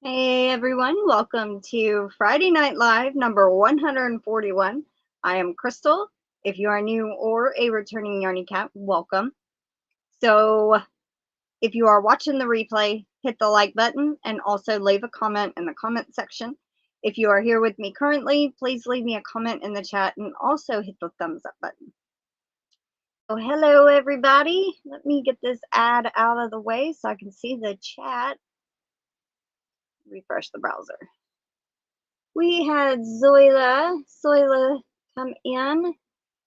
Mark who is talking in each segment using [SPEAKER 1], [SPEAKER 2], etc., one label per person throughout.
[SPEAKER 1] Hey everyone, welcome to Friday Night Live number 141. I am Crystal. If you are new or a returning Yarny Cat, welcome. So if you are watching the replay, hit the like button and also leave a comment in the comment section. If you are here with me currently, please leave me a comment in the chat and also hit the thumbs up button. So hello everybody. Let me get this ad out of the way so I can see the chat. Refresh the browser. We had Zoila come in,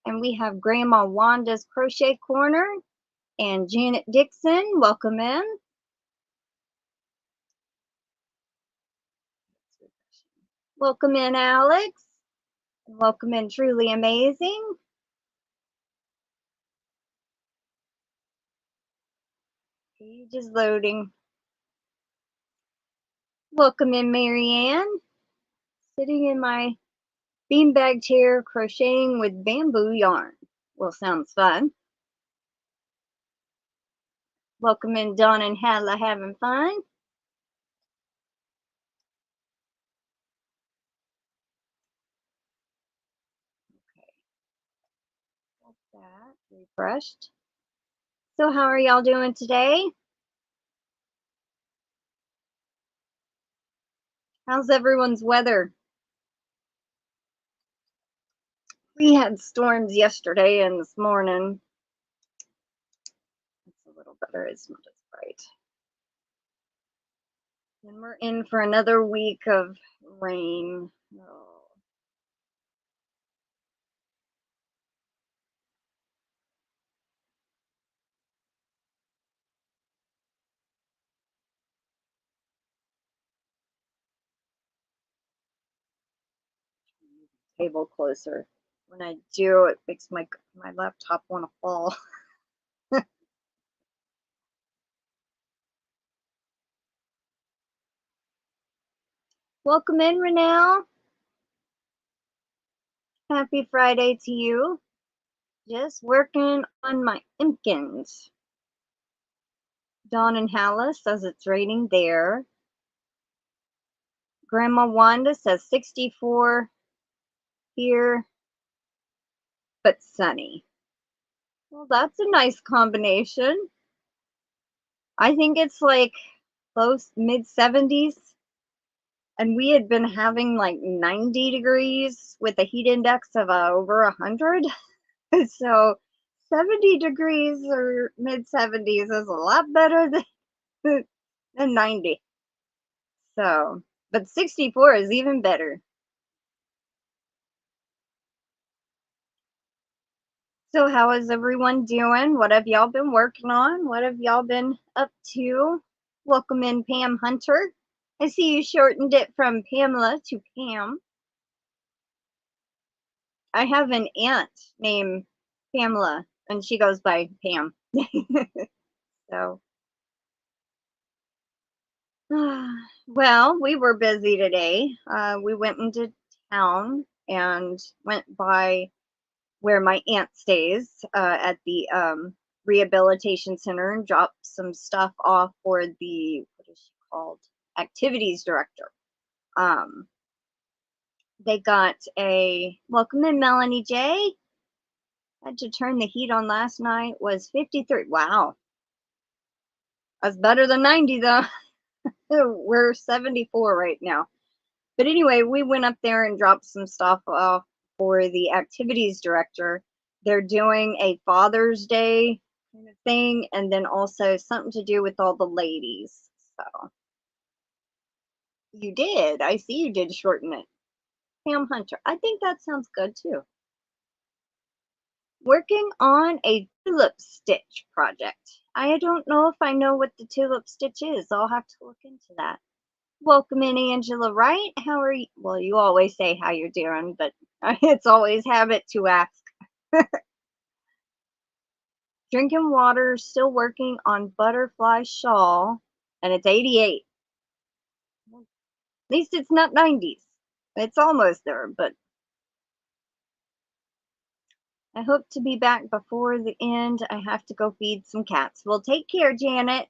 [SPEAKER 1] and we have Grandma Wanda's Crochet Corner and Janet Dixon. Welcome in. Welcome in, Alex. Welcome in, Truly Amazing. Page is loading. Welcome in, Marianne. Sitting in my beanbag chair, crocheting with bamboo yarn. Well, sounds fun. Welcome in, Dawn and Hadla, having fun. Okay, got that refreshed. So how are y'all doing today? How's everyone's weather? We had storms yesterday and this morning. It's a little better, it's not as bright. And we're in for another week of rain. Oh. Table closer. When I do, it makes my laptop want to fall. Welcome in, Renelle. Happy Friday to you. Just working on my impkins. Dawn and Hallis says it's raining there. Grandma Wanda says 64 here, but sunny. Well, that's a nice combination. I think it's like close mid 70s, and we had been having like 90 degrees with a heat index of over 100. So 70 degrees or mid 70s is a lot better than 90. So, but 64 is even better. So how is everyone doing? What have y'all been working on? What have y'all been up to? Welcome in, Pam Hunter. I see you shortened it from Pamela to Pam. I have an aunt named Pamela, and she goes by Pam. So, well, we were busy today. We went into town and went by where my aunt stays at the rehabilitation center and dropped some stuff off for the, what is she called? Activities director. They got a, welcome in, Melanie J. Had to turn the heat on last night, was 53. Wow. That's better than 90 though. We're 74 right now. But anyway, we went up there and dropped some stuff off for the activities director. They're doing a Father's Day kind of thing, and then also something to do with all the ladies. So you did. I see you did shorten it. Pam Hunter. I think that sounds good too. Working on a tulip stitch project. I don't know if I know what the tulip stitch is. I'll have to look into that. Welcome in, Angela Wright. How are you? Well, you always say how you're doing, but it's always habit to ask. Drinking water, still working on butterfly shawl, and it's 88. At least it's not 90s. It's almost there, but I hope to be back before the end. I have to go feed some cats. Well, take care, Janet.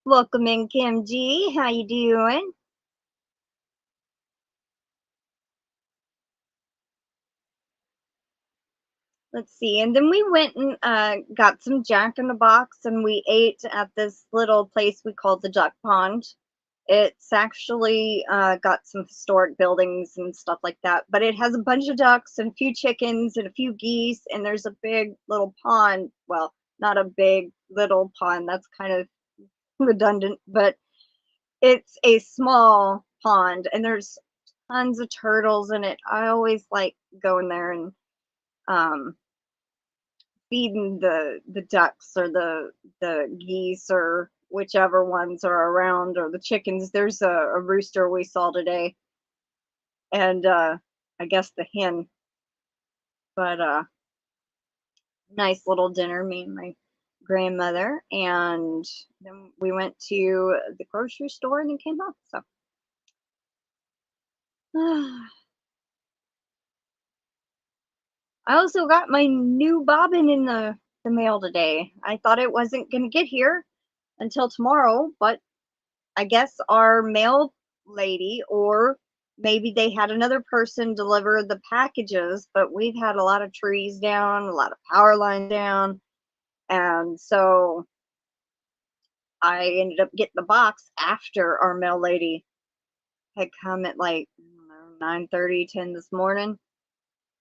[SPEAKER 1] Welcome in, Kim G. How you doing? Let's see. And then we went and got some Jack in the Box, and we ate at this little place we call the Duck Pond. It's actually got some historic buildings and stuff like that, but it has a bunch of ducks and a few chickens and a few geese, and there's a big little pond. Well, not a big little pond. That's kind of redundant, but it's a small pond, and there's tons of turtles in it. I always like going there and um, feeding the ducks or the geese or whichever ones are around, or the chickens. There's a rooster we saw today, and I guess the hen. But nice little dinner, me and my grandmother, and then we went to the grocery store and then came home. So I also got my new bobbin in the mail today. I thought it wasn't going to get here until tomorrow, but I guess our mail lady, or maybe they had another person deliver the packages, but we've had a lot of trees down, a lot of power lines down, and so I ended up getting the box after our mail lady had come at like 9:30, 10 this morning,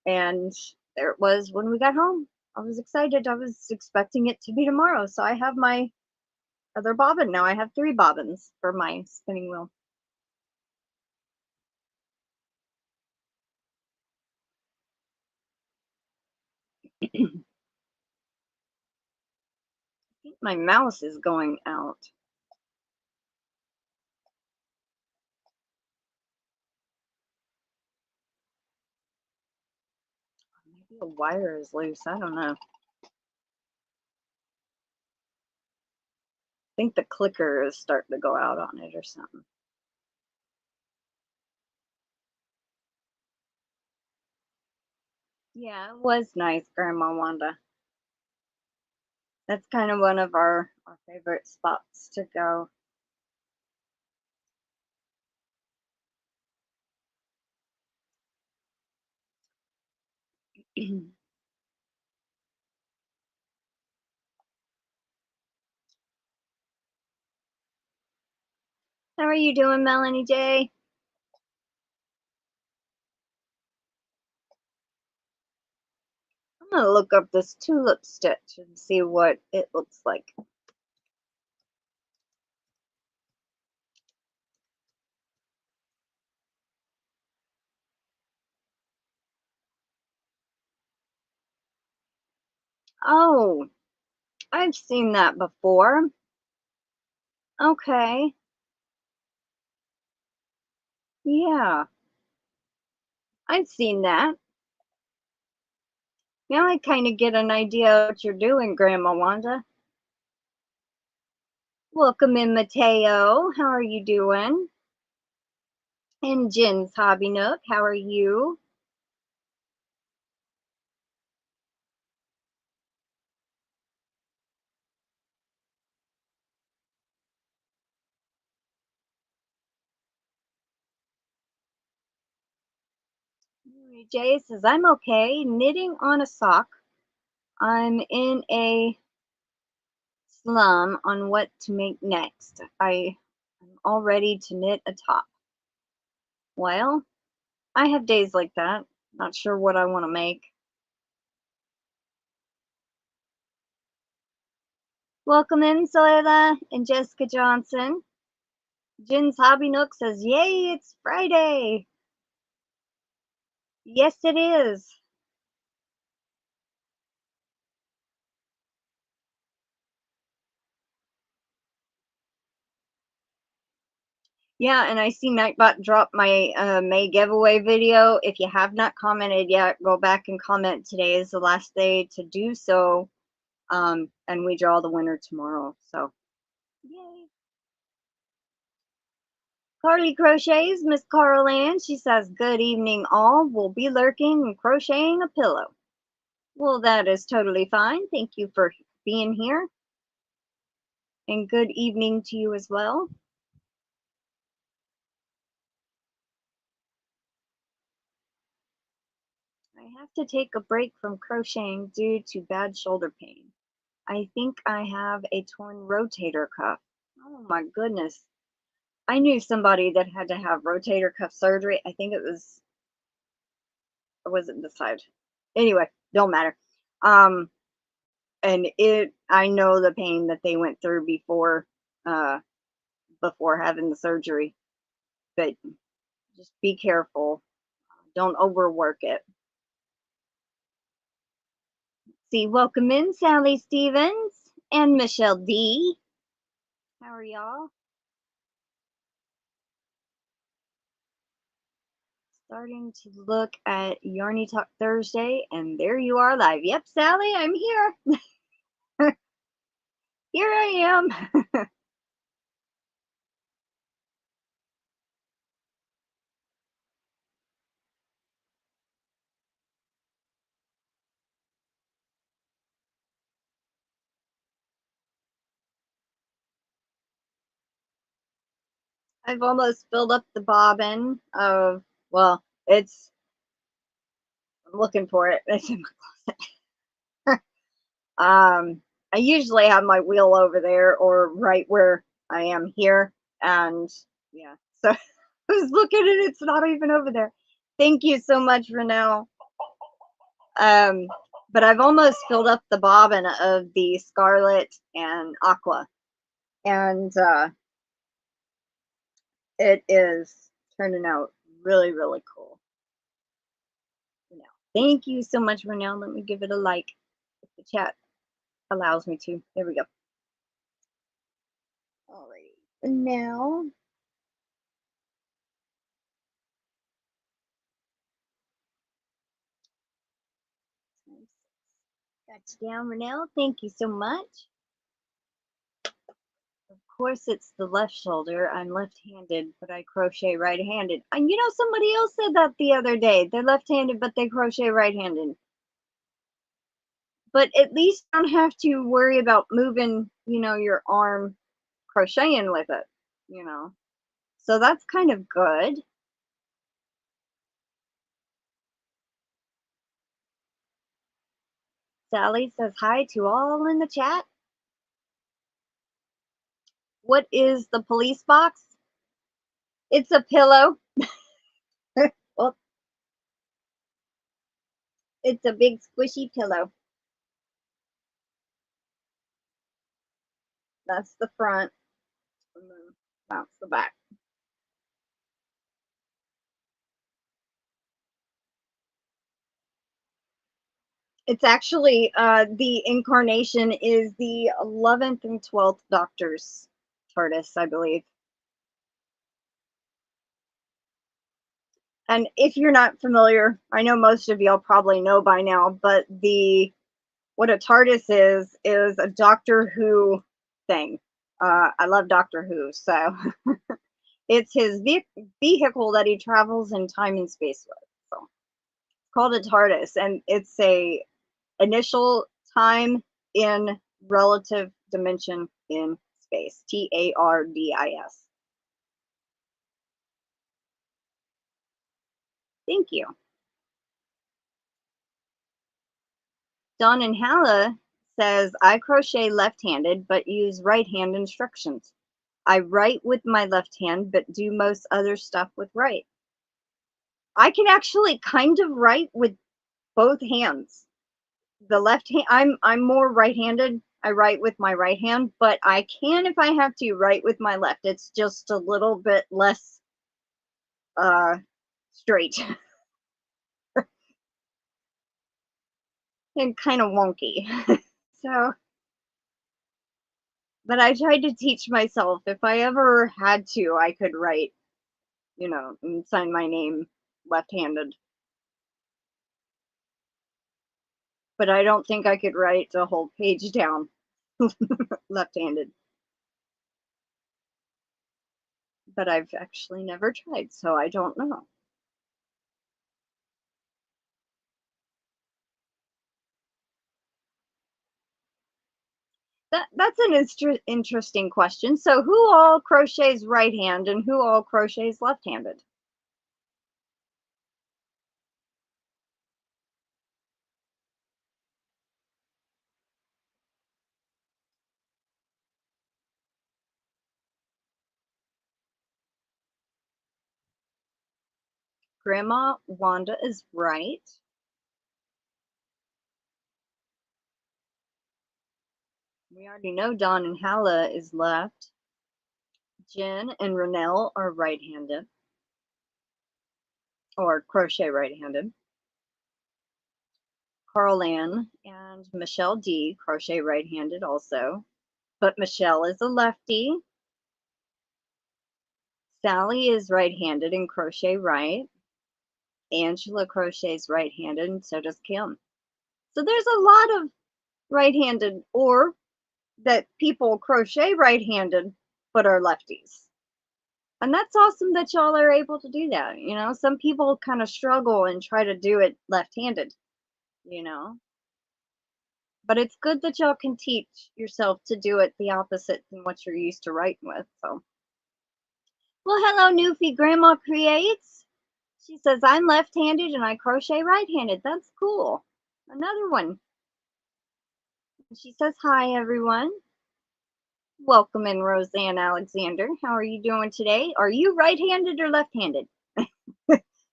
[SPEAKER 1] and there it was when we got home. I was excited. I was expecting it to be tomorrow, so I have my other bobbin now. I have 3 bobbins for my spinning wheel. I think my mouse is going out. Maybe the wire is loose. I don't know. I think the clicker is starting to go out on it or something. Yeah, it was nice, Grandma Wanda. That's kind of one of our favorite spots to go. How are you doing, Melanie J? I'm gonna look up this tulip stitch and see what it looks like. Oh, I've seen that before. Okay. Yeah, I've seen that. Now I kind of get an idea of what you're doing, Grandma Wanda. Welcome in, Mateo. How are you doing? And Jen's Hobby Nook, how are you? Jay says, I'm okay, knitting on a sock. I'm in a slum on what to make next. I'm all ready to knit a top. Well, I have days like that. Not sure what I want to make. Welcome in, Soela and Jessica Johnson. Jen's Hobby Nook says, yay, it's Friday. Yes, it is. Yeah, and I see Nightbot drop my May giveaway video. If you have not commented yet, go back and comment. Today is the last day to do so. And we draw the winner tomorrow. So, yay. Carly Crochets, Miss Carol Ann, she says, good evening all. We'll be lurking and crocheting a pillow. Well, that is totally fine. Thank you for being here. and good evening to you as well. I have to take a break from crocheting due to bad shoulder pain. I think I have a torn rotator cuff. Oh my goodness. I knew somebody that had to have rotator cuff surgery. I think it was, or was it this side? Anyway, don't matter. And I know the pain that they went through before having the surgery. But just be careful. Don't overwork it. See, welcome in Sally Stevens and Michelle D. How are y'all? Starting to look at Yarny Talk Thursday, and there you are live. Yep, Sally, I'm here. Here I am. I've almost filled up the bobbin of, well, I'm looking for it. It's in my closet. I usually have my wheel over there or right where I am here. And yeah, so I was looking at it, it's not even over there. Thank you so much, Renelle. But I've almost filled up the bobbin of the Scarlet and Aqua. And it is turning out really, really cool. Thank you so much, Renelle. Let me give it a like if the chat allows me to. There we go. All right. Now, got you down, Renelle. Thank you so much. Of course, it's the left shoulder. I'm left-handed, but I crochet right-handed. And you know, somebody else said that the other day. They're left-handed, but they crochet right-handed. But at least you don't have to worry about moving, your arm crocheting with it, So that's kind of good. Sally says hi to all in the chat. What is the police box? It's a pillow. Well, it's a big squishy pillow. That's the front. And then that's the back. It's actually the incarnation is the 11th and 12th Doctor's TARDIS, I believe. And if you're not familiar, I know most of y'all probably know by now, but what a TARDIS is a Doctor Who thing. I love Doctor Who, so it's his vehicle that he travels in time and space with. So it's called a TARDIS, and it's a initial time in relative dimension in space. TARDIS. Thank you. Dawn and Hala says, I crochet left-handed, but use right-hand instructions. I write with my left hand, but do most other stuff with right. I can actually kind of write with both hands. The left hand, I'm more right-handed. I write with my right hand, but I can, if I have to, write with my left. It's just a little bit less straight and kind of wonky. So, but I tried to teach myself if I ever had to, I could write, and sign my name left-handed. But I don't think I could write a whole page down left-handed. But I've actually never tried, so I don't know. that's an interesting question. So who all crochets right hand and who all crochets left handed? Grandma Wanda is right. We already know Dawn and Hala is left. Jen and Renelle are right-handed, or crochet right-handed. Carl Ann and Michelle D, crochet right-handed also. But Michelle is a lefty. Sally is right-handed and crochet right. Angela crochets right-handed, and so does Kim. So there's a lot of right-handed, or that people crochet right-handed but are lefties. And that's awesome that y'all are able to do that. You know, some people kind of struggle and try to do it left-handed, you know. But it's good that y'all can teach yourself to do it the opposite than what you're used to writing with. So, well, hello, Newfie Grandma Creates. She says, I'm left-handed and I crochet right-handed. That's cool. Another one. She says, hi, everyone. Welcome in, Roseanne Alexander. How are you doing today? Are you right-handed or left-handed?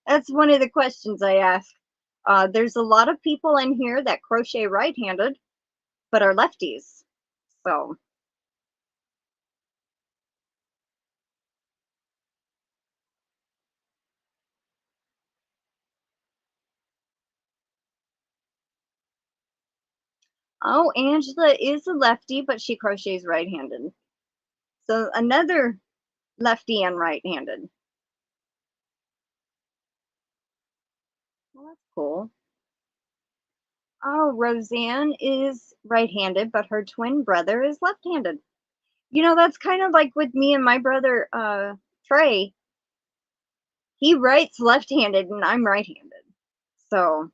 [SPEAKER 1] That's one of the questions I ask. There's a lot of people in here that crochet right-handed, but are lefties. So, oh, Angela is a lefty, but she crochets right-handed. So another lefty and right-handed. Well, that's cool. Oh, Roseanne is right-handed, but her twin brother is left-handed. You know, that's kind of like with me and my brother, Trey. He writes left-handed and I'm right-handed. So,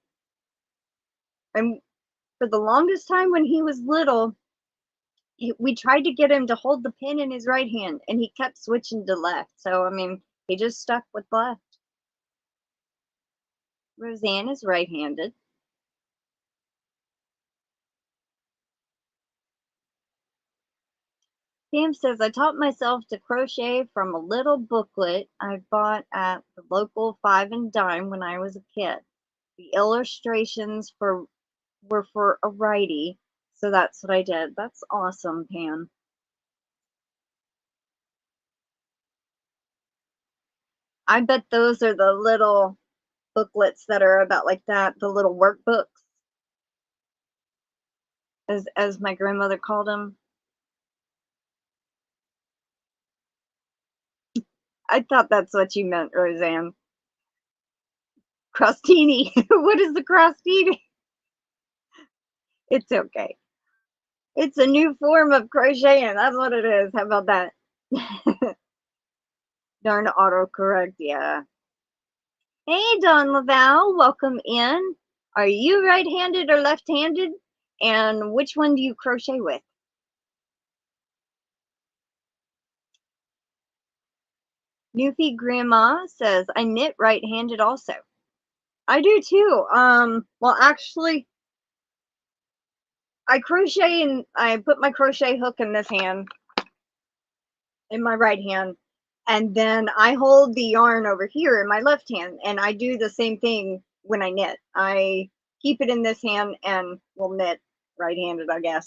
[SPEAKER 1] and for the longest time when he was little, we tried to get him to hold the pen in his right hand and he kept switching to left. So, I mean, he just stuck with left. Roseanne is right-handed. Pam says, I taught myself to crochet from a little booklet I bought at the local Five and Dime when I was a kid. The illustrations were for a righty, so that's what I did. That's awesome, Pam. I bet those are the little booklets that are about like that, the little workbooks, as my grandmother called them. I thought that's what you meant, Roseanne. Crostini. What is the crostini? It's okay. It's a new form of crocheting. That's what it is. How about that? Darn autocorrect, yeah. Hey, Don Laval, welcome in. Are you right-handed or left-handed? And which one do you crochet with? Newfie Grandma says, I knit right-handed also. I do too. Well, actually, I crochet and I put my crochet hook in this hand, in my right hand, and then I hold the yarn over here in my left hand, and I do the same thing when I knit. I keep it in this hand and will knit right-handed, I guess.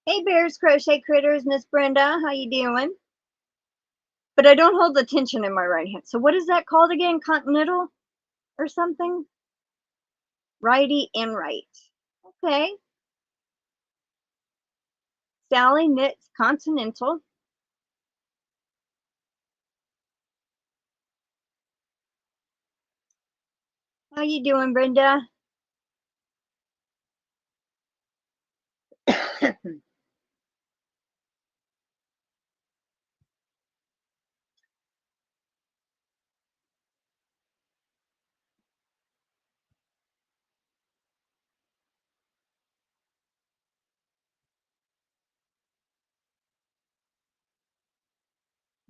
[SPEAKER 1] Hey, Bears Crochet Critters, Miss Brenda, how you doing? But I don't hold the tension in my right hand. So what is that called again? Continental or something? Righty and right. Okay. Sally knits continental. How you doing, Brenda?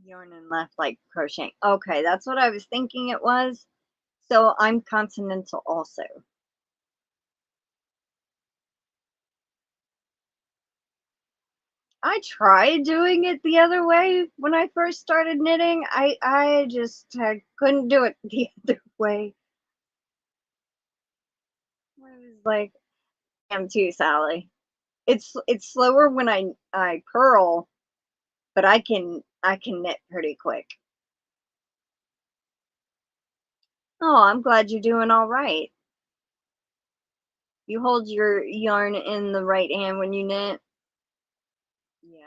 [SPEAKER 1] yarn and left like crocheting. Okay, that's what I was thinking it was. So I'm continental also. I tried doing it the other way when I first started knitting. I just couldn't do it the other way. I was like, I'm too, Sally. It's slower when I purl, but I can knit pretty quick. Oh, I'm glad you're doing all right. You hold your yarn in the right hand when you knit. Yeah.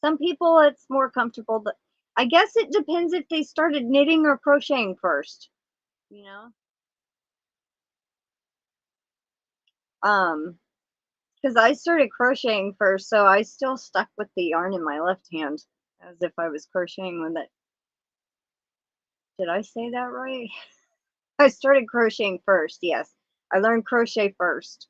[SPEAKER 1] Some people it's more comfortable, but I guess it depends if they started knitting or crocheting first, you know? Um, because I started crocheting first, so I still stuck with the yarn in my left hand as if I was crocheting with it. Did I say that right? I started crocheting first, yes. I learned crochet first.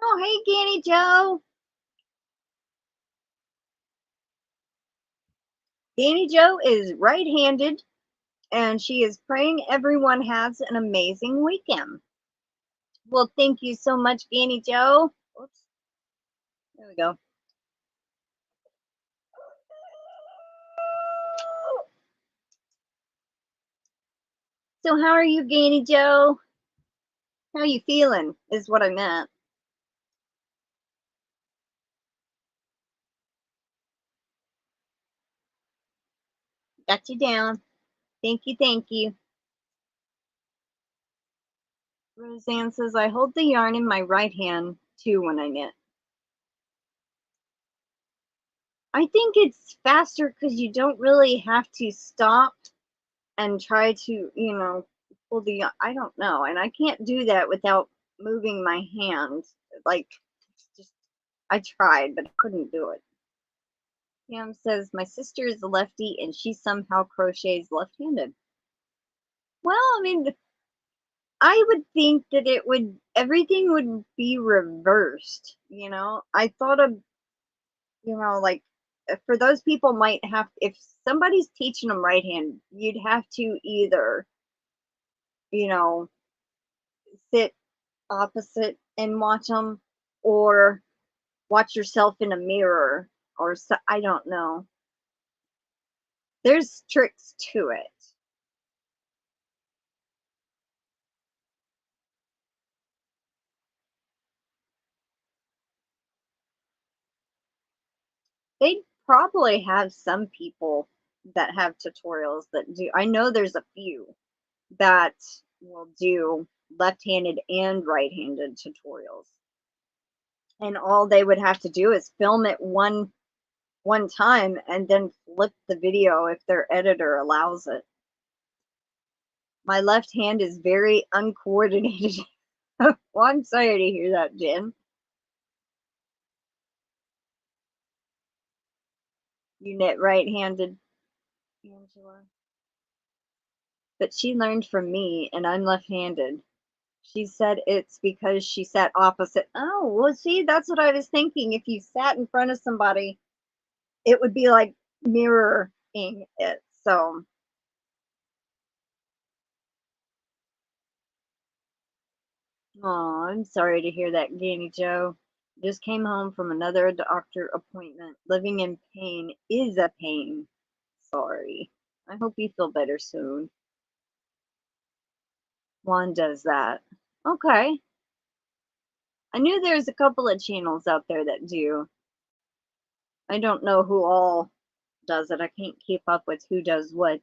[SPEAKER 1] Oh, hey, Ganny Joe. Ganny Joe is right-handed, and she is praying everyone has an amazing weekend. Well, thank you so much, Ganny Joe. Oops. There we go. So how are you, Ganny Joe? How you feeling is what I meant. Got you down. Thank you, thank you. Roseanne says, I hold the yarn in my right hand too when I knit. I think it's faster because you don't really have to stop and try to, pull the, I don't know. And I can't do that without moving my hand. Like, just, I tried, but I couldn't do it. Pam says, my sister is a lefty and she somehow crochets left-handed. Well, I mean, I would think that everything would be reversed, I thought of, like, for those people might have, if somebody's teaching them right hand, you'd have to either, you know, sit opposite and watch them, or watch yourself in a mirror, or so, I don't know. There's tricks to it. They probably have some people that have tutorials that do. I know there's a few that will do left-handed and right-handed tutorials. And all they would have to do is film it one time and then flip the video if their editor allows it. My left hand is very uncoordinated. Well, I'm sorry to hear that, Jen. You knit right-handed, Angela. But she learned from me, and I'm left-handed. She said it's because she sat opposite. Oh, well, see, that's what I was thinking. If you sat in front of somebody, it would be like mirroring it. So, oh, I'm sorry to hear that, Ganny Joe. Just came home from another doctor appointment. Living in pain is a pain. Sorry. I hope you feel better soon. Wanda does that. Okay. I knew there's a couple of channels out there that do. I don't know who all does it. I can't keep up with who does what.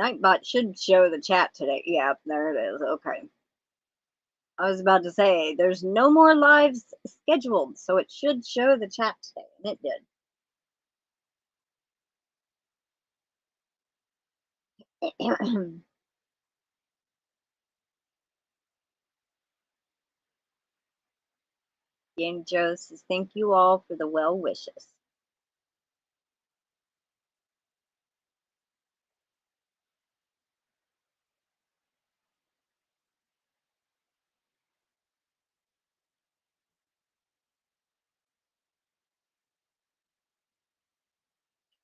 [SPEAKER 1] Nightbot should show the chat today. Yeah, there it is. Okay. I was about to say, there's no more lives scheduled, so it should show the chat today, and it did. Jane Joe says, thank you all for the well wishes.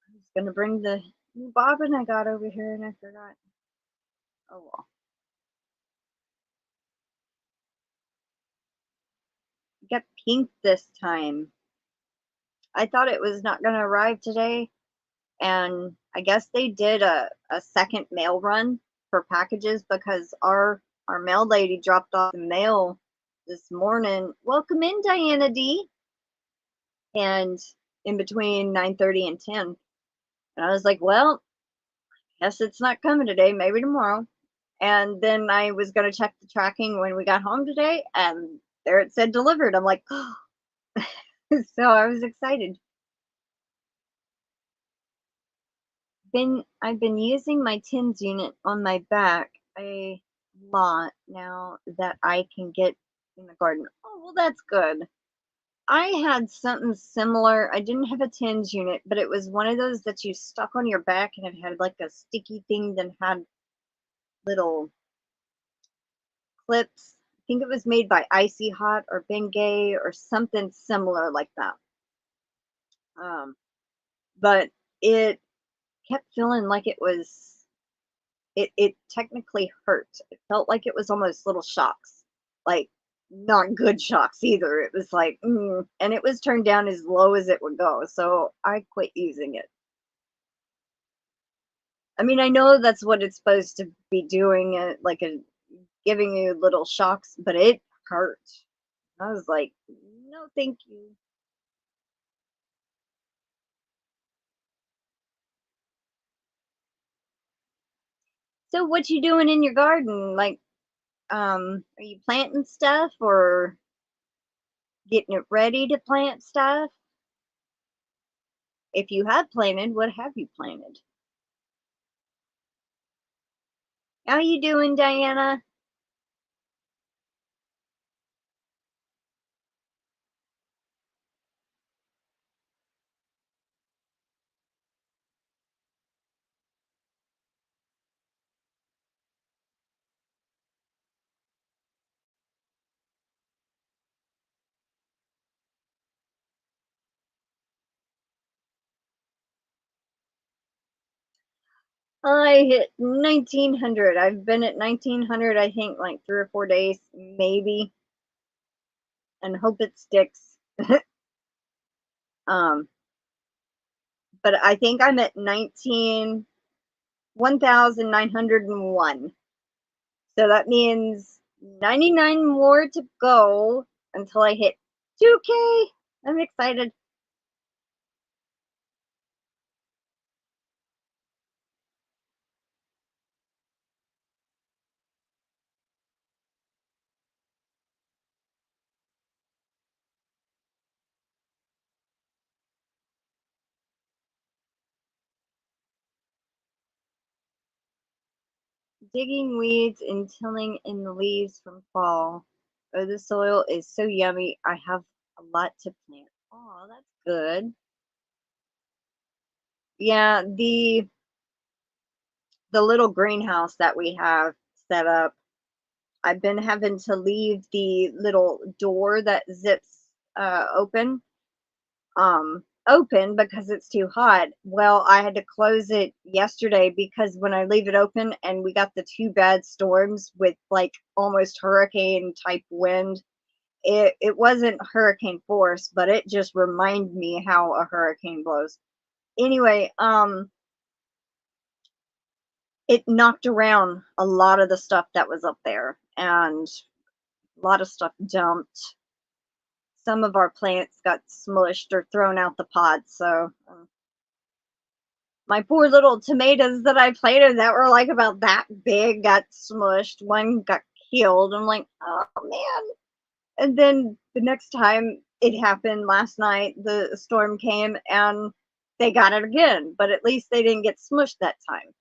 [SPEAKER 1] I was going to bring the new bobbin I got over here, and I forgot. Oh, well. Got pink this time. I thought it was not going to arrive today, and I guess they did a second mail run for packages because our mail lady dropped off the mail this morning. Welcome in, Diana D. And in between 9:30 and 10. And I was like, well, guess it's not coming today, maybe tomorrow. And then I was going to check the tracking when we got home today, and there it said delivered. I'm like, oh. So I was excited. I've been using my tins unit on my back a lot now that I can get in the garden. Oh, well, that's good. I had something similar. I didn't have a tins unit, but it was one of those that you stuck on your back, and it had like a sticky thing that had little clips. I think it was made by Icy Hot or Bengay or something similar like that. But it kept feeling like it technically hurt. It felt like it was almost little shocks, like not good shocks either. It was like, and it was turned down as low as it would go. So I quit using it. I mean, I know that's what it's supposed to be doing, like giving you little shocks, but it hurt. I was like, no, thank you. So what you doing in your garden? Like, are you planting stuff or getting it ready to plant stuff? If you have planted, what have you planted? How you doing, Diana? I hit 1900. I've been at 1900, I think, like 3 or 4 days, maybe, and hope it sticks. um, but I think I'm at 1901. So that means 99 more to go until I hit 2K. I'm excited. Digging weeds and tilling in the leaves from fall. Oh, the soil is so yummy. I have a lot to plant. Oh, that's good. Yeah, the little greenhouse that we have set up, I've been having to leave the little door that zips open because it's too hot. Well, I had to close it yesterday because when I leave it open and we got the 2 bad storms with like almost hurricane type wind, it wasn't hurricane force, but it just reminded me how a hurricane blows. Anyway, it knocked around a lot of the stuff that was up there, and a lot of stuff dumped. Some of our plants got smushed or thrown out the pods, so my poor little tomatoes that I planted that were like about that big got smushed. One got killed. I'm like, oh man. And then the next time it happened last night, the storm came and they got it again, but at least they didn't get smushed that time.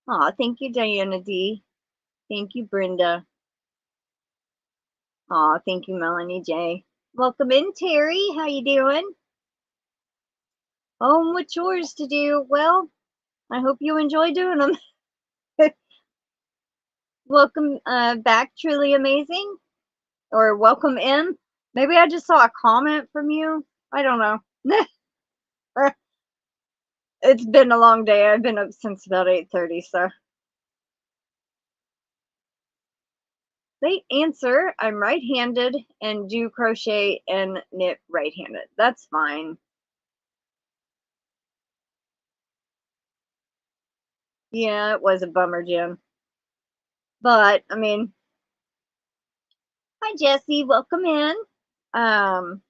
[SPEAKER 1] Aw, thank you, Diana D. Thank you, Brenda. Aw, thank you, Melanie J. Welcome in, Terry. How you doing? Home with chores to do. Well, I hope you enjoy doing them. Welcome back, Truly Amazing. Or welcome in. Maybe I just saw a comment from you. I don't know. It's been a long day. I've been up since about 8:30, so. They answer, I'm right-handed and do crochet and knit right-handed. That's fine. Yeah, it was a bummer, Jim. But, I mean, hi, Jessie. Welcome in. Um,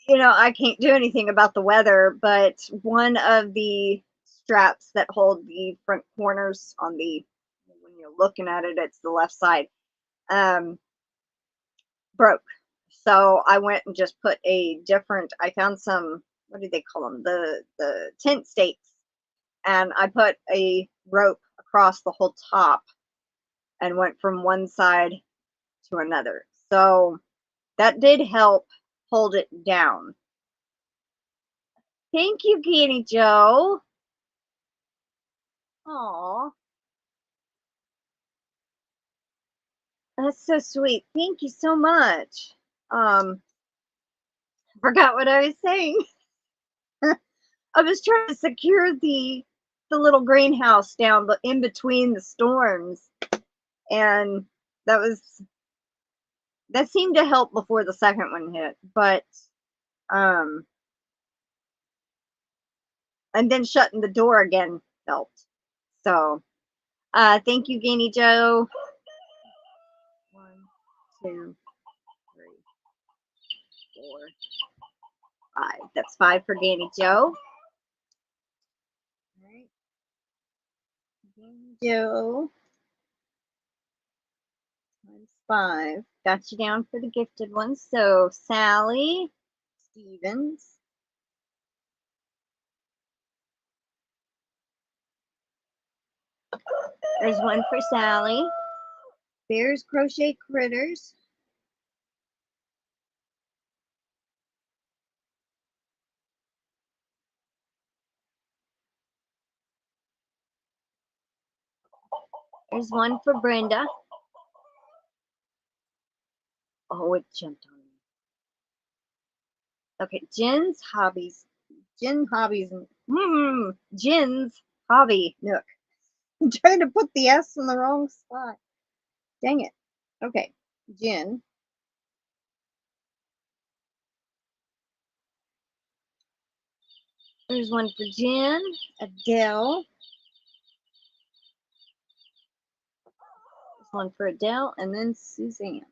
[SPEAKER 1] I can't do anything about the weather, but one of the straps that hold the front corners on when you're looking at it, it's the left side, um, broke. So I went and just put I found some, what do they call them? The tent stakes. And I put a rope across the whole top and went from one side to another. So that did help hold it down. Thank you, Ganni Joe. Aw. That's so sweet. Thank you so much. Forgot what I was saying. I was trying to secure the little greenhouse down but in between the storms, and that seemed to help before the second one hit, but and then shutting the door again helped. So thank you, Ganni Joe. 1, 2, 3, 4, 5. That's 5 for Ganni Joe. All right. Ganni Joe times 5. Got you down for the gifted ones. So Sally Stevens. There's one for Sally. Bears Crochet Critters. There's one for Brenda. Oh, it jumped on me. Okay, Jen's Hobbies. Jen's Hobby Nook. I'm trying to put the S in the wrong spot. Dang it. Okay, Jen. There's one for Jen, Adele. There's one for Adele, and then Suzanne.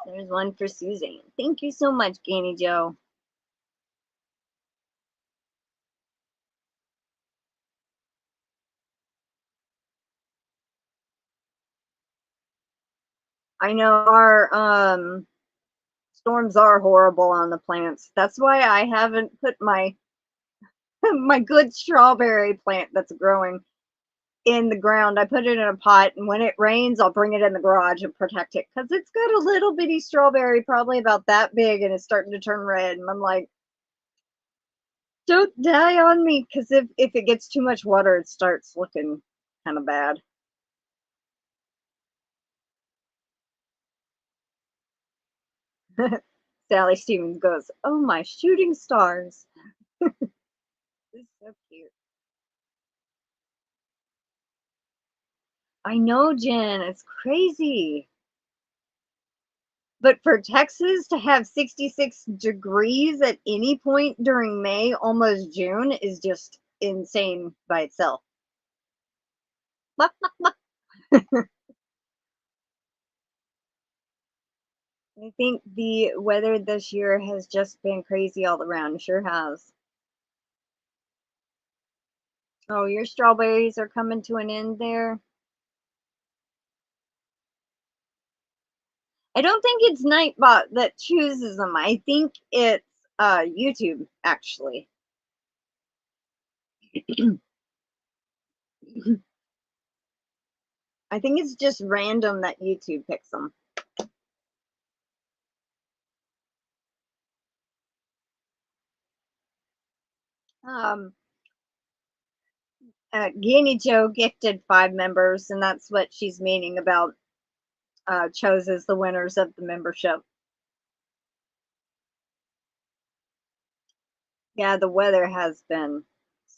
[SPEAKER 1] There's one for Suzanne. Thank you so much, Ganni Joe. I know our storms are horrible on the plants. That's why I haven't put my my good strawberry plant that's growing in the ground. I put it in a pot, and when it rains, I'll bring it in the garage and protect it because it's got a little bitty strawberry, probably about that big, and it's starting to turn red. And I'm like, don't die on me, because if it gets too much water, it starts looking kind of bad. Sally Stevens goes, oh my shooting stars. This is so cute. I know, Jen, it's crazy. But for Texas to have 66 degrees at any point during May, almost June, is just insane by itself. Buck, buck, buck. I think the weather this year has just been crazy all around. Sure has. Oh, your strawberries are coming to an end there. I don't think it's Nightbot that chooses them. I think it's YouTube, actually. I think it's just random that YouTube picks them. Ganni Joe gifted 5 members, and that's what she's meaning about chose as the winners of the membership. Yeah, the weather has been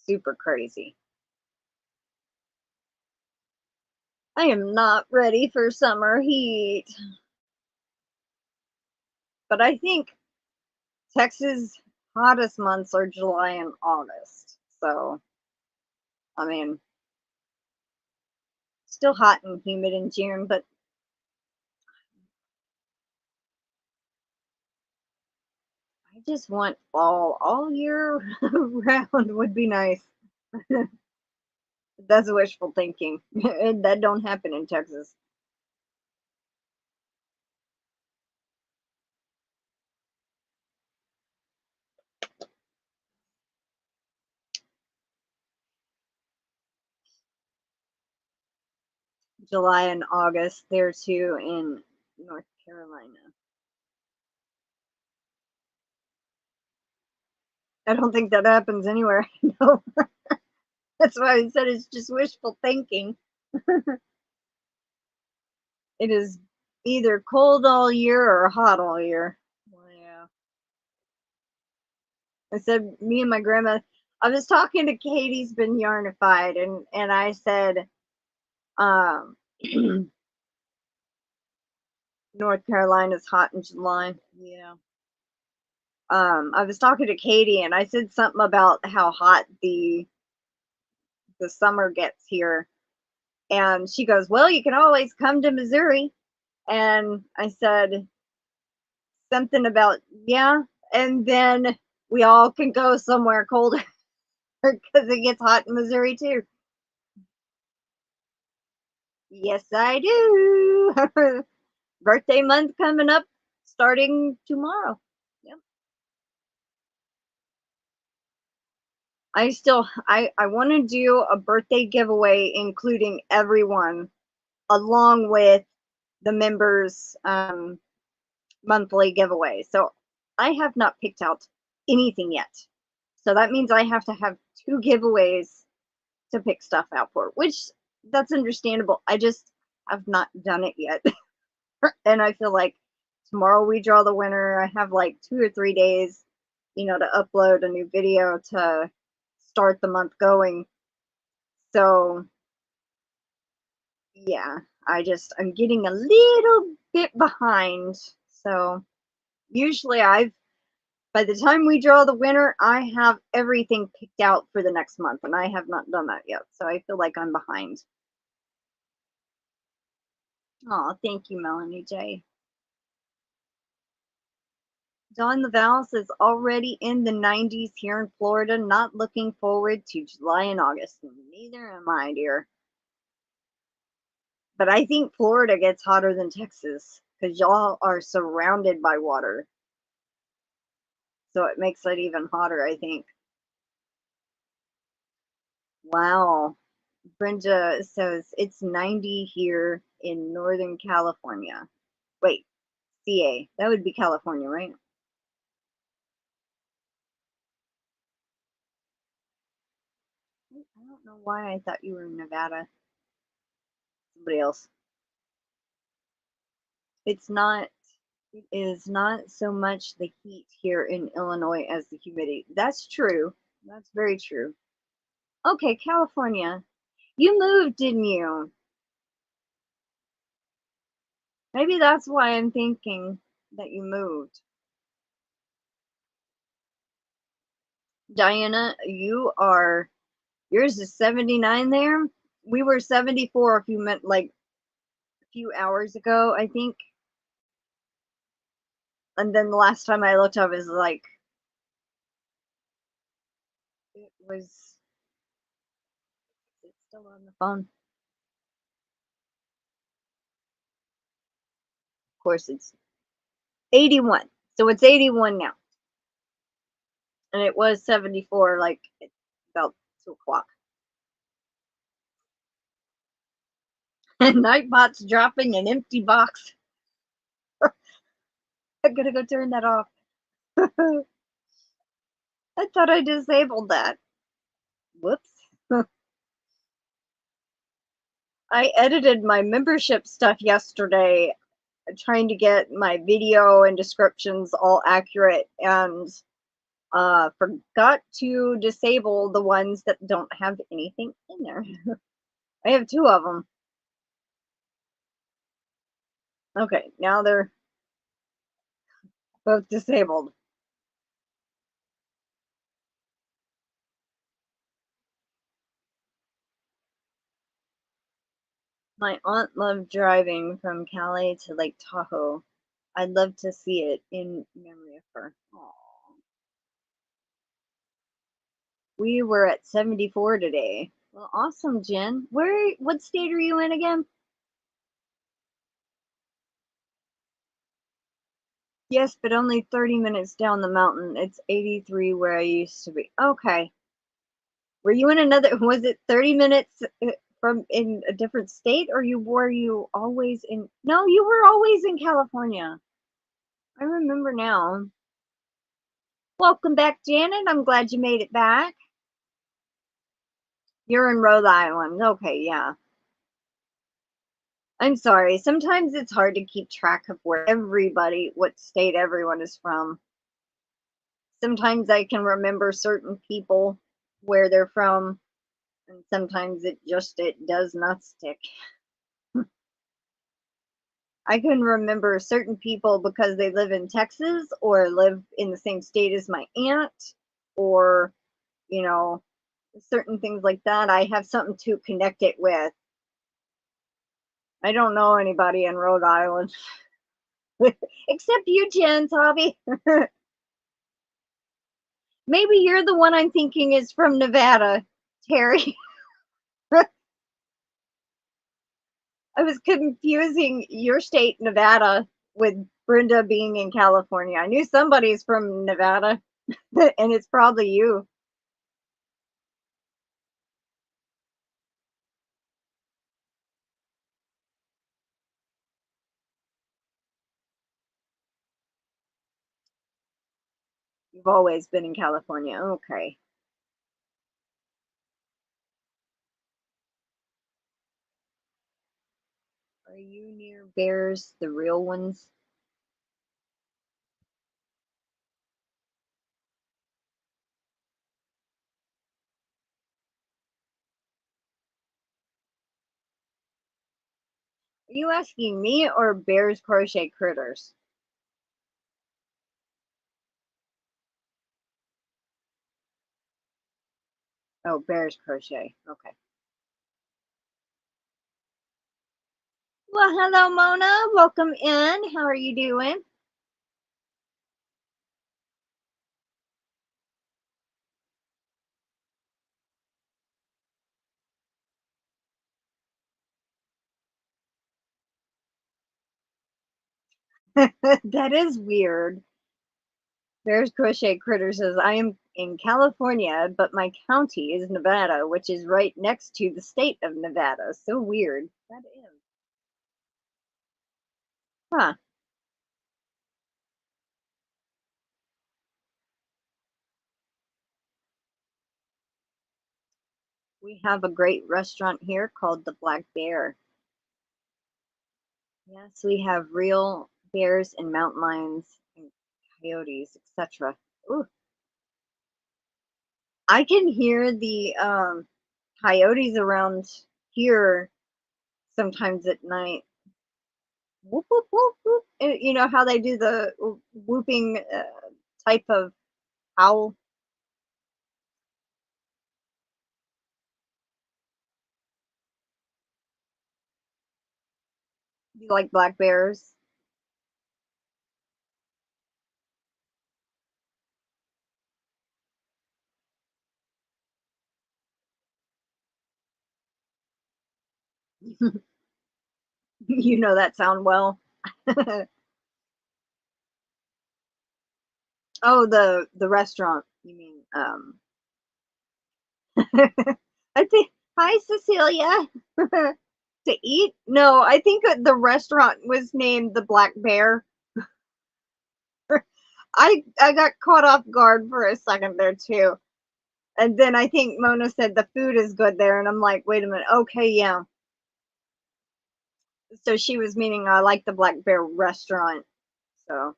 [SPEAKER 1] super crazy. I am not ready for summer heat. But I think Texas' hottest months are July and August. So, I mean, still hot and humid in June, but I just want fall all year round would be nice. That's wishful thinking. That don't happen in Texas. July and August, there too in North Carolina. I don't think that happens anywhere. No. That's why I said it's just wishful thinking. It is either cold all year or hot all year. Well, yeah. I said, me and my grandma, I was talking to Katie's been Yarnified, and I said, um, North Carolina's hot in July. Yeah. I was talking to Katie, and I said something about how hot the summer gets here, and she goes, "Well, you can always come to Missouri." And I said something about, yeah, and then we all can go somewhere colder because it gets hot in Missouri too. Yes, I do. Birthday month coming up starting tomorrow. Yep. I want to do a birthday giveaway including everyone along with the members monthly giveaway. So I have not picked out anything yet. So that means I have to have 2 giveaways to pick stuff out for, which that's understandable. I just have not done it yet. And I feel like tomorrow we draw the winner. I have like 2 or 3 days, to upload a new video to start the month going. So yeah, I'm getting a little bit behind. So usually by the time we draw the winner, I have everything picked out for the next month, and I have not done that yet. So I feel like I'm behind. Oh, thank you, Melanie J. Dawn Laval's is already in the 90s here in Florida. Not looking forward to July and August. Neither am I, dear. But I think Florida gets hotter than Texas because y'all are surrounded by water. So it makes it even hotter, I think. Wow. Brenda says it's 90 here in Northern California. Wait, CA. That would be California, right? I don't know why I thought you were in Nevada. Somebody else. It's not, it is not so much the heat here in Illinois as the humidity. That's true. That's very true. Okay, California. You moved, didn't you? Maybe that's why I'm thinking that you moved. Diana, you are Yours is 79 there? We were 74 if you meant like a few hours ago, I think. And then the last time I looked up is like, it was, it's still on the phone. Of course, it's 81. So it's 81 now. And it was 74 like about 2 o'clock. And Nightbot's dropping an empty box. I'm gonna go turn that off. I thought I disabled that. Whoops. I edited my membership stuff yesterday, trying to get my video and descriptions all accurate, and forgot to disable the ones that don't have anything in there. I have 2 of them. Okay, now they're both disabled. My aunt loved driving from Cali to Lake Tahoe. I'd love to see it in memory of her. Aww. We were at 74 today. Well, awesome, Jen. What state are you in again? Yes, but only 30 minutes down the mountain. It's 83 where I used to be. Okay. Were you in another, was it 30 minutes from in a different state, or were you always in, no, you were always in California. I remember now. Welcome back, Janet. I'm glad you made it back. You're in Rhode Island. Okay, yeah. I'm sorry. Sometimes it's hard to keep track of what state everyone is from. Sometimes I can remember certain people where they're from, and sometimes it does not stick. I can remember certain people because they live in Texas or live in the same state as my aunt, or, you know, certain things like that. I have something to connect it with. I don't know anybody in Rhode Island. Except you, Jen, Hobby. Maybe you're the one I'm thinking is from Nevada, Terry. I was confusing your state, Nevada, with Brenda being in California. I knew somebody's from Nevada, and it's probably you. You've always been in California. Okay. Are you near bears, the real ones? Are you asking me or Bears Crochet Critters? Oh, Bears Crochet. Okay. Well, hello, Mona. Welcome in. How are you doing? That is weird. Bears Crochet Critter says, I am in California, but my county is Nevada, which is right next to the state of Nevada. So weird. That is. Huh. We have a great restaurant here called the Black Bear. Yes, we have real bears and mountain lions and coyotes, etc. Ooh, I can hear the coyotes around here sometimes at night. Whoop, whoop, whoop, whoop. You know how they do the whooping type of howl? You like black bears? You know that sound well. Oh, the restaurant. You mean I think hi Cecilia. To eat? No, I think the restaurant was named the Black Bear. I got caught off guard for a second there too. And then I think Mona said the food is good there, and I'm like, wait a minute, okay, yeah. So she was meaning I like the Black Bear restaurant. So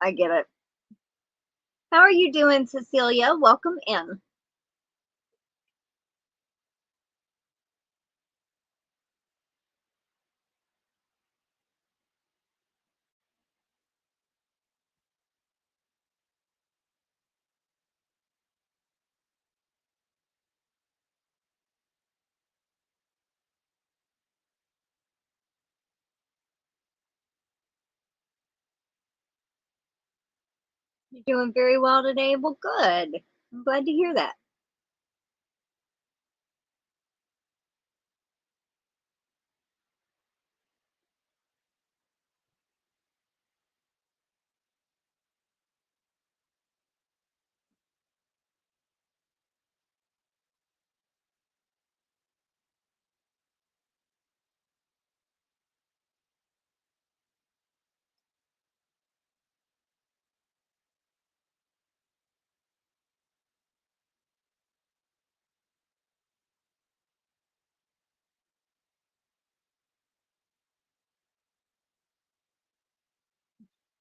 [SPEAKER 1] I get it. How are you doing, Cecilia? Welcome in. You're doing very well today. Well, good. I'm glad to hear that.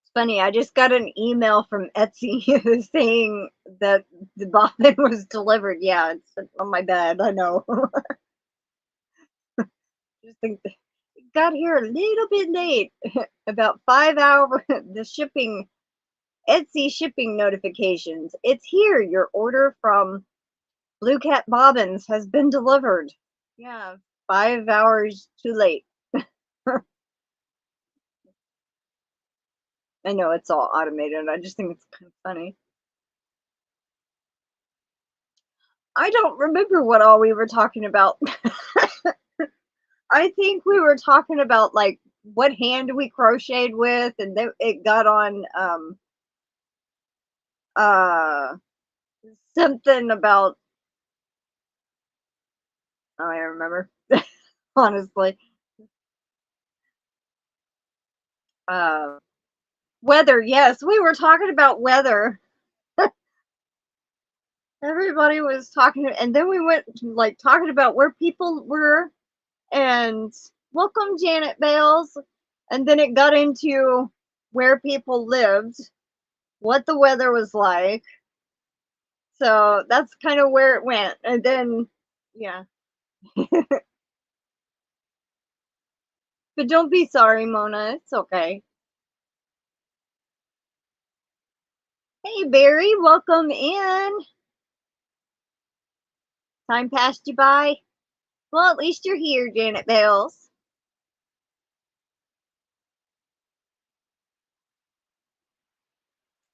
[SPEAKER 1] It's funny, I just got an email from Etsy saying that the bobbin was delivered. Yeah, it's on my bed. I know. Just think it got here a little bit late, about 5 hours. The shipping, Etsy shipping notifications. It's here. Your order from Blue Cat Bobbins has been delivered. Yeah, 5 hours too late. I know it's all automated. I just think it's kind of funny. I don't remember what all we were talking about. I think we were talking about like what hand we crocheted with, and then it got on uh something about oh, I remember. Honestly. Uh weather, yes, we were talking about weather. Everybody was talking, and then we went like talking about where people were, and welcome Janet Bales, and then it got into where people lived, what the weather was like. So that's kind of where it went. And then, yeah. But don't be sorry, Mona. It's okay. Hey, Barry, welcome in. Time passed you by. Well, at least you're here, Janet Bales.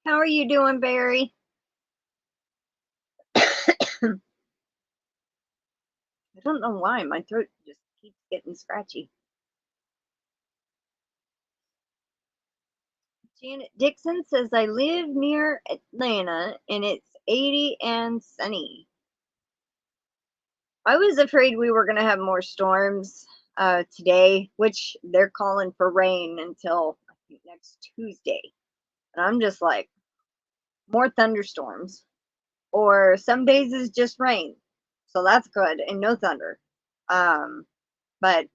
[SPEAKER 1] How are you doing, Barry? I don't know why. My throat just keeps getting scratchy. Janet Dixon says, I live near Atlanta and it's 80 and sunny. I was afraid we were going to have more storms today, which they're calling for rain until I think next Tuesday. And I'm just like, more thunderstorms. Or some days is just rain. So that's good and no thunder. But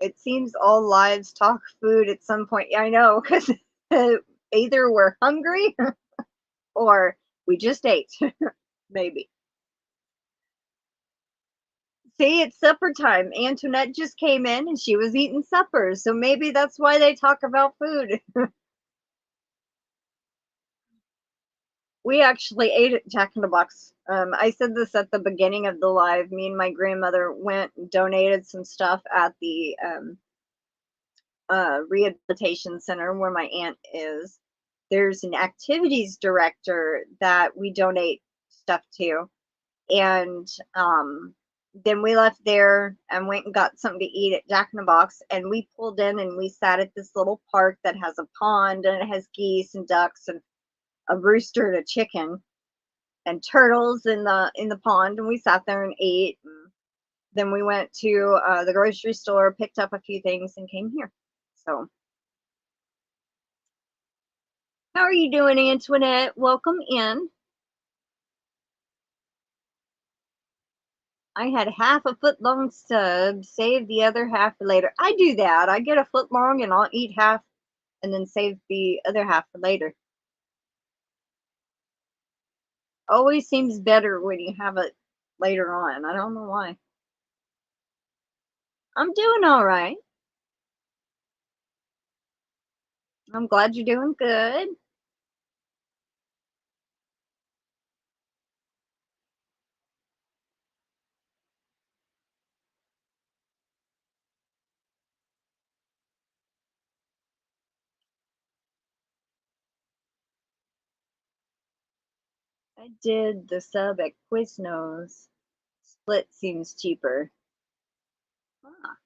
[SPEAKER 1] it seems all lives talk food at some point. I know, because either we're hungry or we just ate, maybe. See, it's supper time. Antoinette just came in and she was eating supper. So maybe that's why they talk about food. We actually ate at Jack in the Box. I said this at the beginning of the live. Me and my grandmother went and donated some stuff at the rehabilitation center where my aunt is. There's an activities director that we donate stuff to. And then we left there and went and got something to eat at Jack in the Box. And we pulled in and we sat at this little park that has a pond and it has geese and ducks and a rooster and a chicken and turtles in the pond. And we sat there and ate. And then we went to the grocery store, picked up a few things, and came here. So, how are you doing, Antoinette? Welcome in. I had half a foot long stub, save the other half for later. I do that. I get a foot long and I'll eat half and then save the other half for later. Always seems better when you have it later on. I don't know why. I'm doing all right. I'm glad you're doing good. I did the sub at Quiznos. Split seems cheaper. Ah.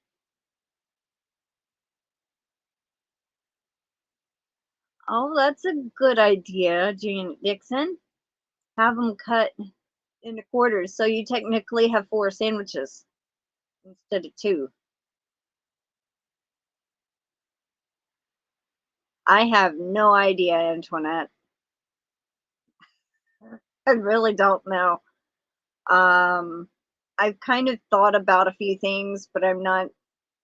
[SPEAKER 1] Oh, that's a good idea, Jean Dixon. Have them cut into quarters so you technically have 4 sandwiches instead of 2. I have no idea, Antoinette. I really don't know. I've kind of thought about a few things, but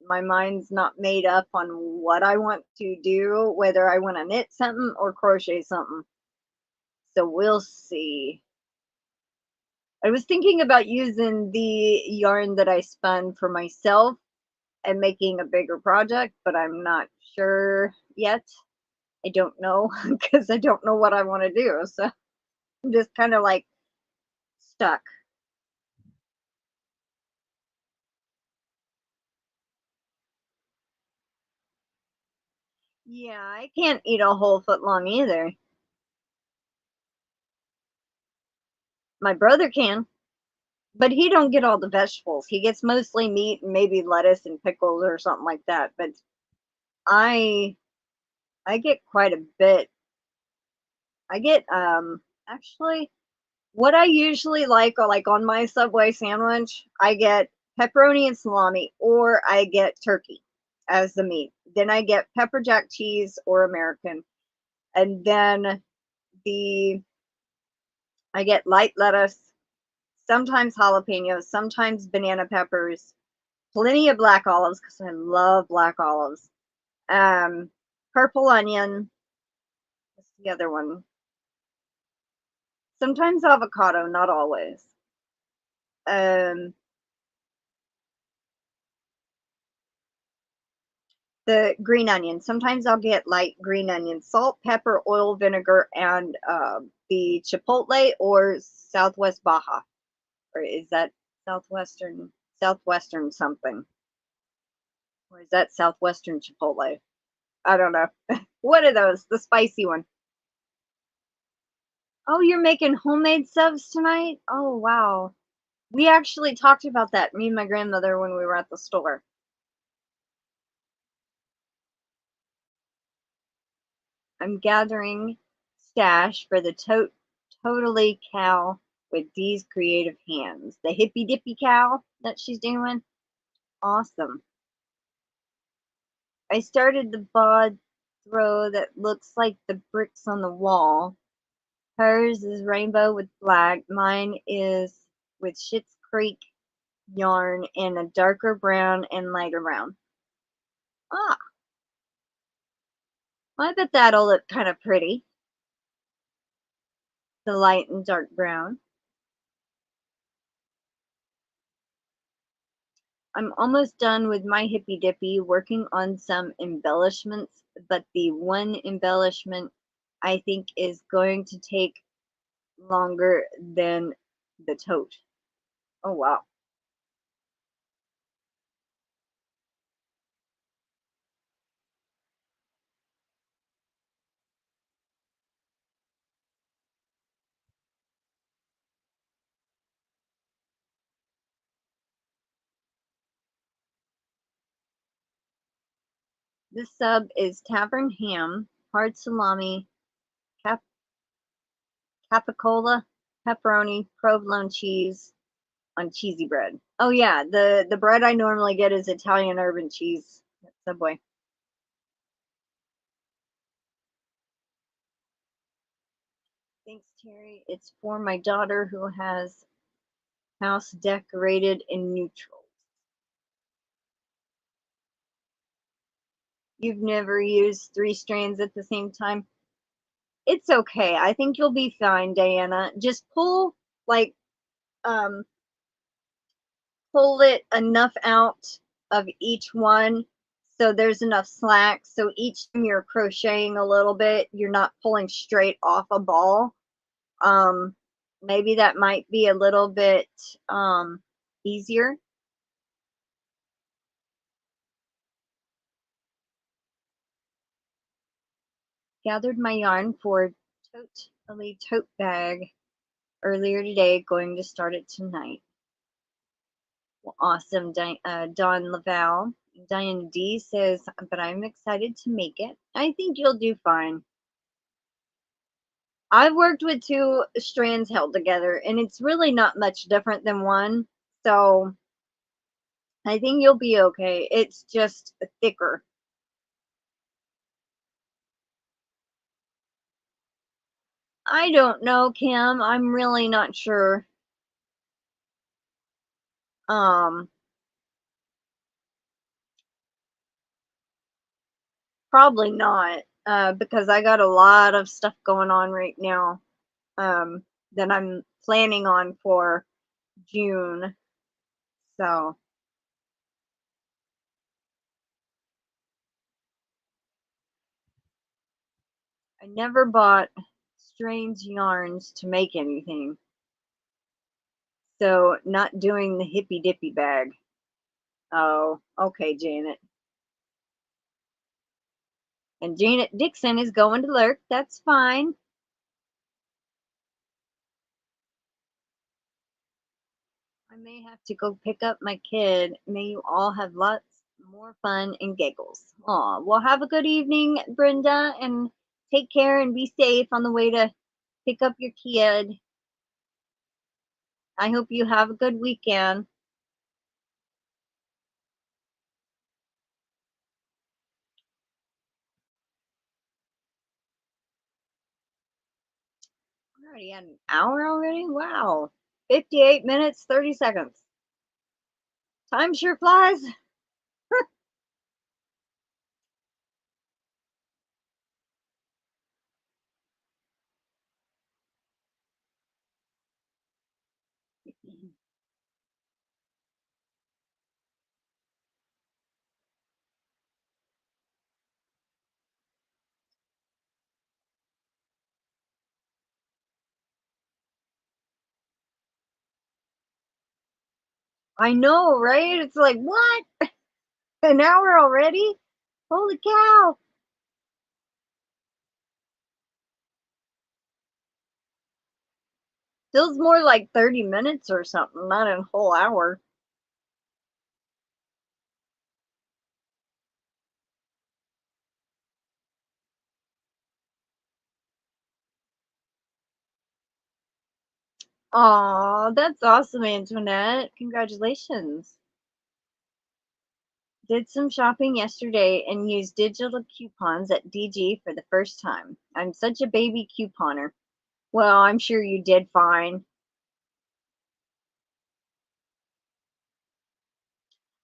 [SPEAKER 1] my mind's not made up on what I want to do, whether I want to knit something or crochet something. So we'll see. I was thinking about using the yarn that I spun for myself and making a bigger project, but I'm not sure yet. I don't know because I don't know what I want to do. So I'm just kind of like stuck. Yeah, I can't eat a whole foot long either. My brother can, but he don't get all the vegetables. He gets mostly meat and maybe lettuce and pickles or something like that. But I I get quite a bit. I get actually what I usually like or like on my Subway sandwich, I get pepperoni and salami or I get turkey as the meat. Then I get pepper jack cheese or American. And then the I get light lettuce, sometimes jalapenos, sometimes banana peppers, plenty of black olives because I love black olives. Um, Purple onion. What's the other one? Sometimes avocado, not always. Um, the green onion. Sometimes I'll get light green onion, salt, pepper, oil, vinegar, and the chipotle or Southwest Baja. Or is that Southwestern? Southwestern something. Or is that Southwestern Chipotle? I don't know. What are those? The spicy one. Oh, you're making homemade subs tonight? Oh, wow. We actually talked about that, me and my grandmother, when we were at the store. I'm gathering stash for the totally cow with Dee's creative hands. The hippy dippy cow that she's doing. Awesome. I started the bod throw that looks like the bricks on the wall. Hers is rainbow with black. Mine is with Schitt's Creek yarn in a darker brown and lighter brown. Ah, I bet that'll look kind of pretty. The light and dark brown. I'm almost done with my hippy dippy, working on some embellishments, but the one embellishment I think is going to take longer than the tote. Oh, wow. This sub is tavern ham, hard salami, cap capicola, pepperoni, provolone cheese on cheesy bread. Oh yeah, the bread I normally get is Italian urban cheese at Subway. Thanks, Terry. It's for my daughter who has house decorated in neutrals. You've never used 3 strands at the same time? It's okay. I think you'll be fine, Diana. Just like um pull it enough out of each one so there's enough slack, so each time you're crocheting a little bit, you're not pulling straight off a ball. Maybe that might be a little bit easier. Gathered my yarn for tote bag earlier today, going to start it tonight. Well, awesome, Don Laval. Diana D says, but I'm excited to make it. I think you'll do fine. I've worked with 2 strands held together, and it's really not much different than one. So I think you'll be okay. It's just thicker. I don't know, Kim. I'm really not sure. Um, Probably not, because I got a lot of stuff going on right now, that I'm planning on for June. So I never bought strange yarns to make anything. So not doing the hippy dippy bag. Oh, okay, Janet. And Janet Dixon is going to lurk. That's fine. I may have to go pick up my kid. May you all have lots more fun and giggles. Aw, well, have a good evening, Brenda, and take care and be safe on the way to pick up your kid. I hope you have a good weekend. We're already at an hour already? Wow. 58 minutes, 30 seconds. Time sure flies. I know, right? It's like, what? An hour already? Holy cow. Feels more like 30 minutes or something, not a whole hour. Aw, that's awesome, Antoinette. Congratulations. Did some shopping yesterday and used digital coupons at DG for the first time. I'm such a baby couponer. Well, I'm sure you did fine.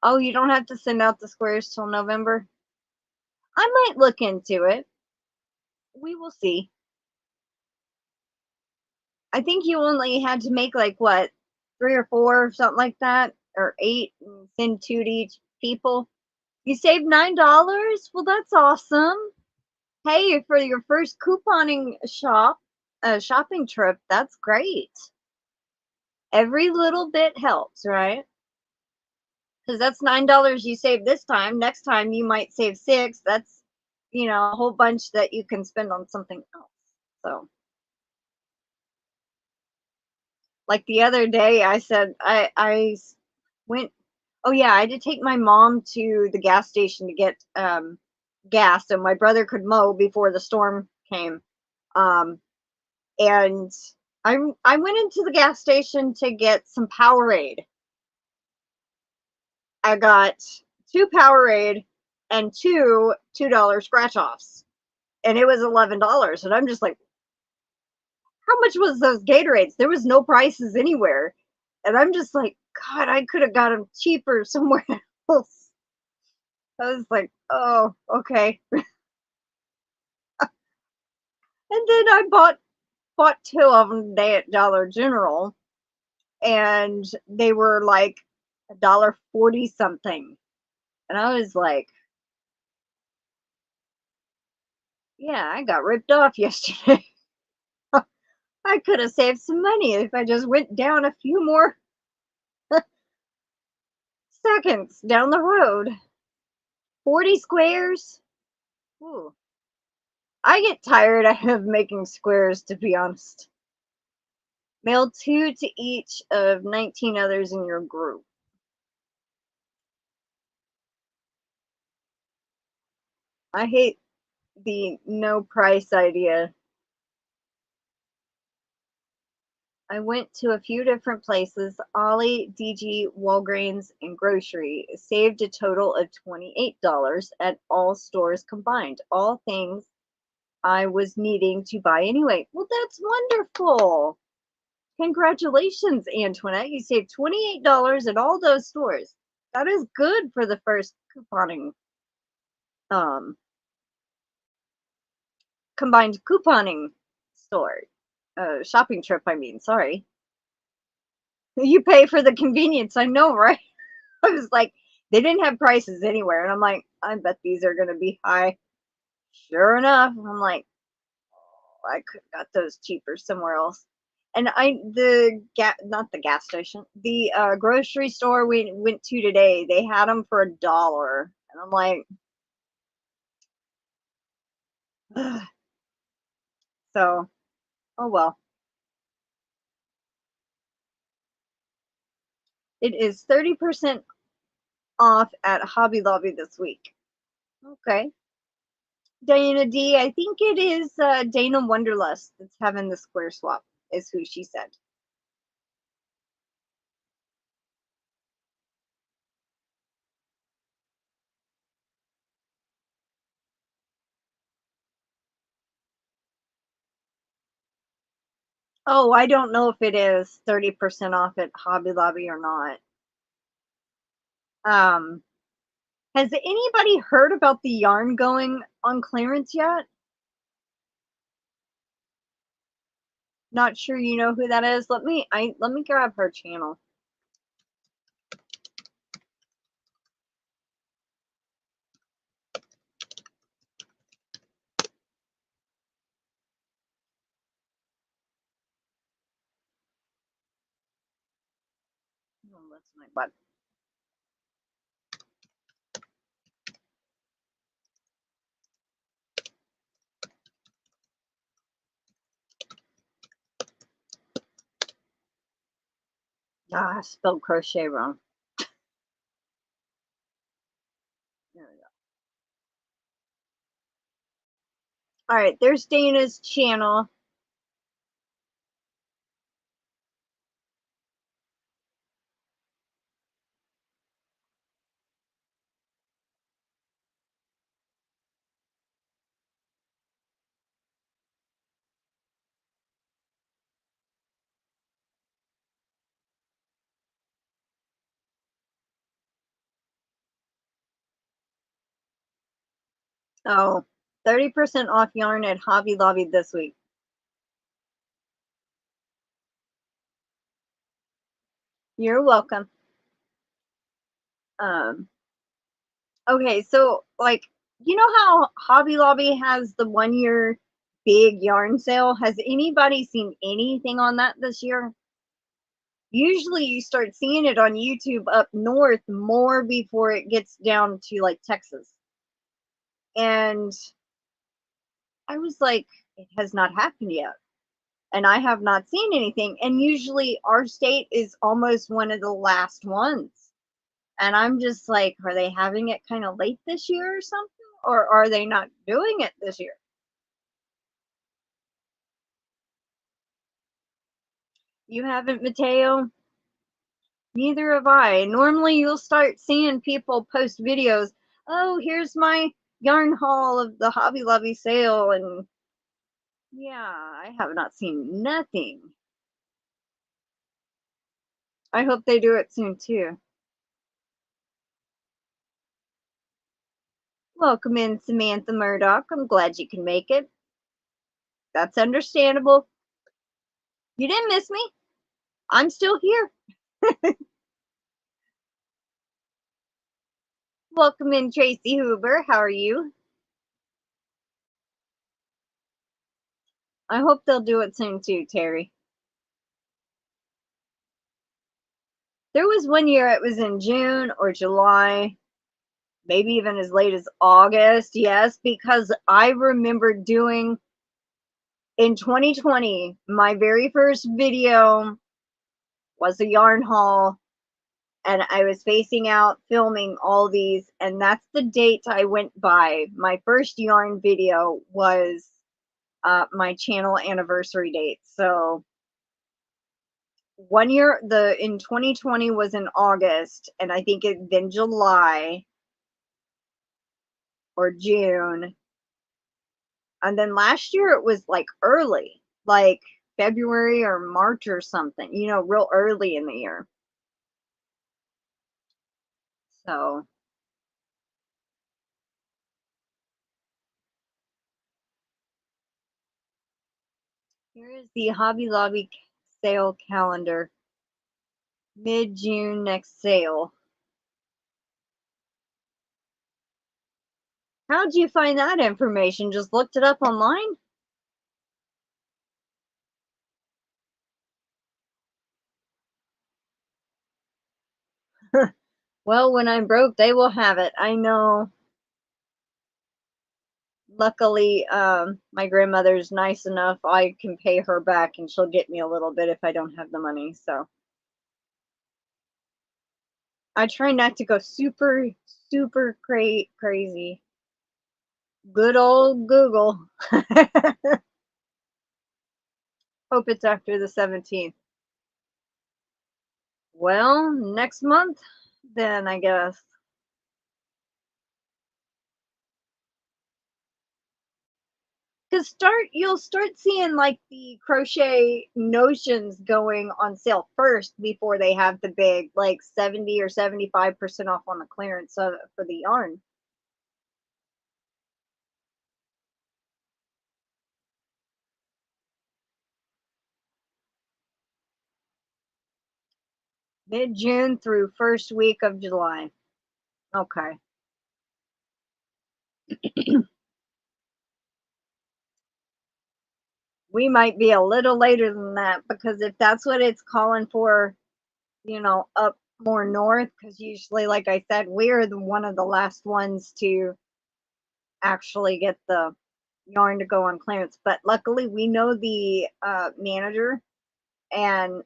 [SPEAKER 1] Oh, you don't have to send out the squares till November? I might look into it. We will see. I think you only had to make like what, 3 or 4 or something like that, or 8, and send 2 to each people. You saved $9? Well, that's awesome. Hey, for your first couponing shop, a shopping trip, that's great. Every little bit helps, right? Because that's $9 you save this time. Next time you might save 6. That's, a whole bunch that you can spend on something else. So, like the other day, I said I went. Oh yeah, I had to take my mom to the gas station to get gas, so my brother could mow before the storm came. And I went into the gas station to get some Powerade. I got 2 Powerade and two $2 scratch offs, and it was $11. And I'm just like, how much was those Gatorades? There was no prices anywhere, and I'm just like, God, I could have got them cheaper somewhere else. I was like, oh, okay. And then I bought 2 of them today at Dollar General, and they were like $1.40 something. And I was like, yeah, I got ripped off yesterday. I could have saved some money if I just went down a few more seconds down the road. 40 squares? Ooh. I get tired of making squares, to be honest. Mail 2 to each of 19 others in your group. I hate the no price idea. I went to a few different places, Ollie, DG, Walgreens, and grocery. Saved a total of $28 at all stores combined. All things I was needing to buy anyway. Well, that's wonderful. Congratulations, Antoinette. You saved $28 at all those stores. That is good for the first um, combined couponing store. Shopping trip, I mean, sorry. You pay for the convenience, I know, right? I was like, they didn't have prices anywhere. And I'm like, I bet these are going to be high. Sure enough, I'm like, oh, I could have got those cheaper somewhere else. And not the gas station, the grocery store we went to today, they had them for $1. And I'm like, ugh. So, oh well. It is 30% off at Hobby Lobby this week. Okay. Diana D, I think it is Dana Wonderlust that's having the square swap, is who she said. Oh, I don't know if it is 30% off at Hobby Lobby or not. Has anybody heard about the yarn going on clearance yet? Not sure you know who that is. Let me grab her channel. Oh, that's my butt. Ah, I spelled crochet wrong. There we go. All right, there's Dana's channel. Oh, 30% off yarn at Hobby Lobby this week. You're welcome. Okay, so like, you know how Hobby Lobby has the 1 year big yarn sale. Has anybody seen anything on that this year? Usually you start seeing it on YouTube up north more before it gets down to like Texas. And I was like, it has not happened yet. And I have not seen anything. And usually our state is almost one of the last ones. And I'm just like, are they having it kind of late this year or something? Or are they not doing it this year? You haven't, Mateo? Neither have I. Normally you'll start seeing people post videos. Oh, here's my yarn haul of the Hobby Lobby sale. And yeah, I have not seen nothing. I hope they do it soon too. Welcome in, Samantha Murdoch. I'm glad you can make it. That's understandable. You didn't miss me. I'm still here. Welcome in, Tracy Hoover. How are you? I hope they'll do it soon too, Terry. There was one year it was in June or July, maybe even as late as August. Yes, because I remember doing in 2020, my very first video was a yarn haul, and I was facing out filming all these, and that's the date I went by. My first yarn video was my channel anniversary date. So one year, in 2020 was in August, and I think it then July or June, and then last year it was like early, like February or March or something, you know, real early in the year. So here is the Hobby Lobby sale calendar. Mid-June next sale. How'd you find that information? Just looked it up online? Well, when I'm broke, they will have it. I know. Luckily, my grandmother's nice enough. I can pay her back and she'll get me a little bit if I don't have the money. So I try not to go super, super crazy. Good old Google. Hope it's after the 17th. Well, next month, then I guess. Because you'll start seeing like the crochet notions going on sale first before they have the big like 70 or 75% off on the clearance for the yarn. Mid-June through first week of July. Okay. We might be a little later than that, because if that's what it's calling for, you know, up more north, because usually, like I said, we're one of the last ones to actually get the yarn to go on clearance. But luckily, we know the manager, and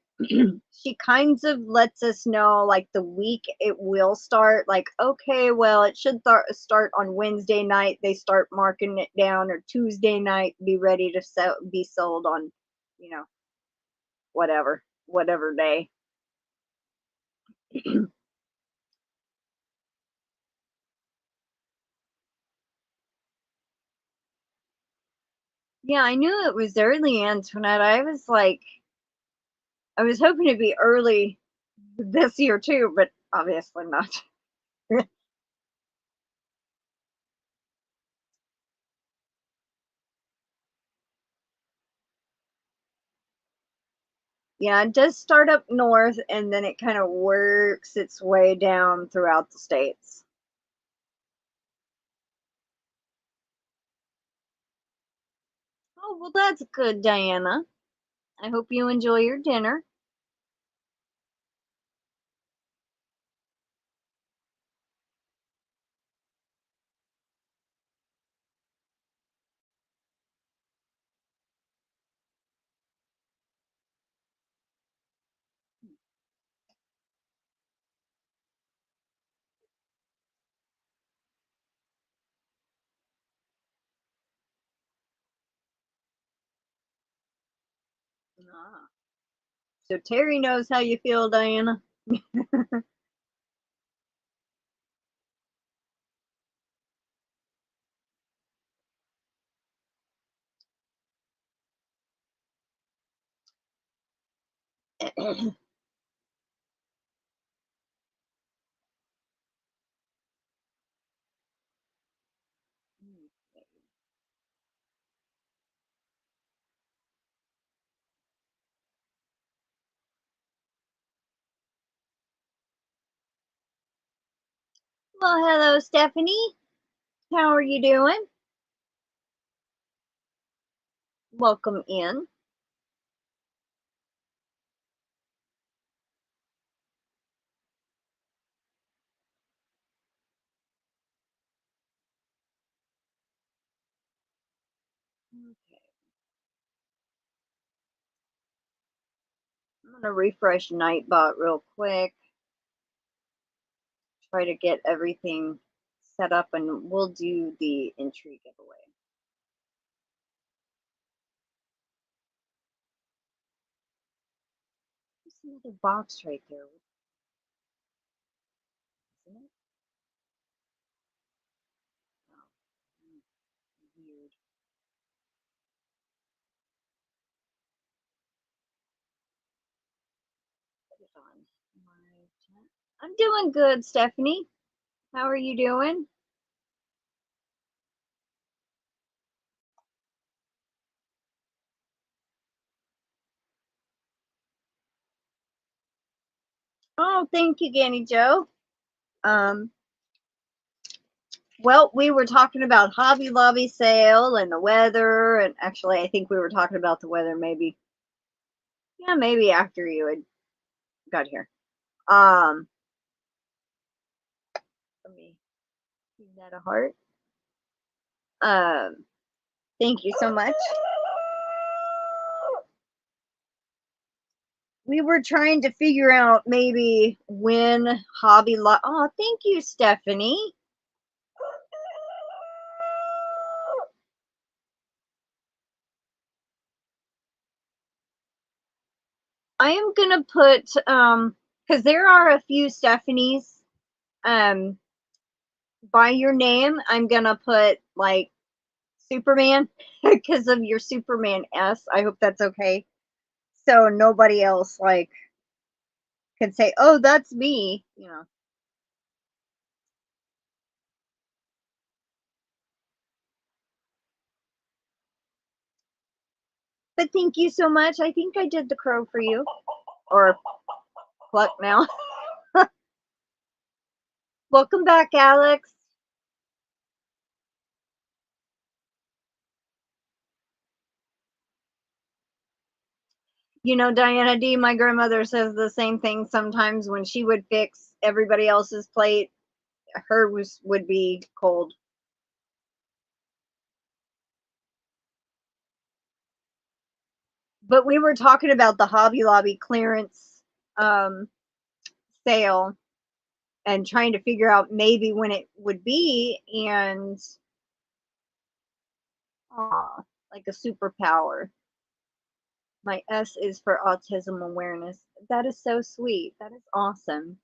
[SPEAKER 1] she kinds of lets us know like the week it will start, like, okay, well, it should start on Wednesday night. They start marking it down, or Tuesday night, be ready to be sold on, you know, whatever day. Yeah, I knew it was early, Antoinette. I was like, I was hoping to be early this year too, but obviously not. Yeah, it does start up north, and then it kind of works its way down throughout the states. Oh, Oh, well, that's good, Diana. I hope you enjoy your dinner. Ah. So Terry knows how you feel, Diana. Well, hello, Stephanie. How are you doing? Welcome in. Okay. I'm going to refresh Nightbot real quick. Try to get everything set up, and we'll do the entry giveaway. There's another box right there. Isn't it? Oh, weird. Put it on my chat. I'm doing good, Stephanie. How are you doing? Oh, thank you, Ganni Joe. Well, we were talking about Hobby Lobby sale and the weather, and actually, I think we were talking about the weather maybe, yeah, maybe after you had got here. Let me give that a heart. Um, thank you so much. We were trying to figure out maybe when Hobby Lobby. Oh, thank you, Stephanie. I am gonna put because there are a few Stephanies by your name. I'm gonna put like Superman because of your Superman S. I hope that's okay. So nobody else like can say, "Oh, that's me," you know. But thank you so much. I think I did the crow for you, or pluck now. Welcome back, Alex. You know, Diana D, my grandmother says the same thing sometimes when she would fix everybody else's plate. Hers would be cold. But we were talking about the Hobby Lobby clearance um, sale and trying to figure out maybe when it would be, and like a superpower. My S is for autism awareness. That is so sweet. That is awesome.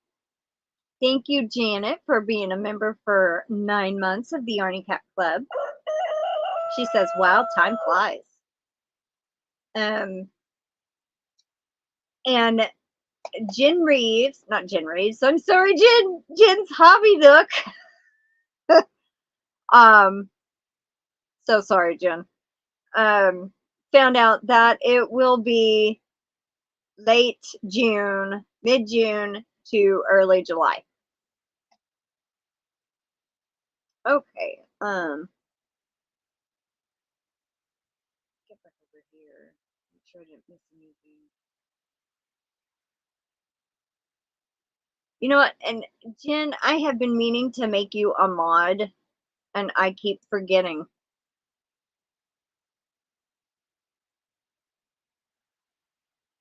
[SPEAKER 1] Thank you, Janet, for being a member for 9 months of the Yarny Cat Club. She says, wow, time flies. And Jen Reeves, not Jen Reeves, I'm sorry, Jen's Hobby Nook. So sorry, Jen. Found out that it will be late June, mid June to early July. Okay. this new thing. You know what? And Jen, I have been meaning to make you a mod, and I keep forgetting.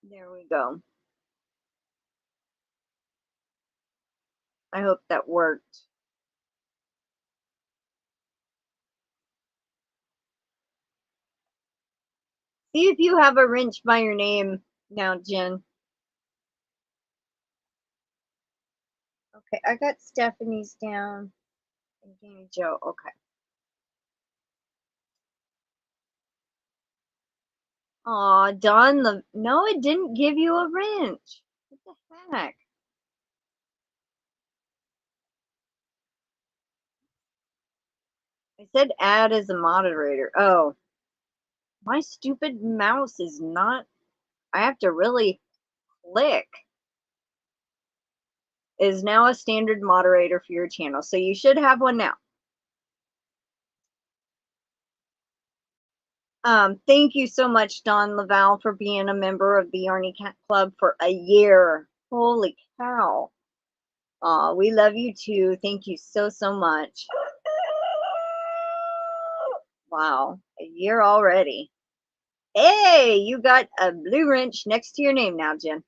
[SPEAKER 1] There we go. I hope that worked. See if you have a wrench by your name now, Jen. Okay, I got Stephanie's down. And Ganni Joe, okay. Aw, Don, no, it didn't give you a wrench. What the heck? I said add as a moderator. Oh, my stupid mouse is not. I have to really click. Is now a standard moderator for your channel, so you should have one now. Thank you so much, Don Laval, for being a member of the Yarny Cat Club for a year. Holy cow. Aw, we love you too. Thank you so, so much. Wow, a year already. Hey, you got a blue wrench next to your name now, Jen.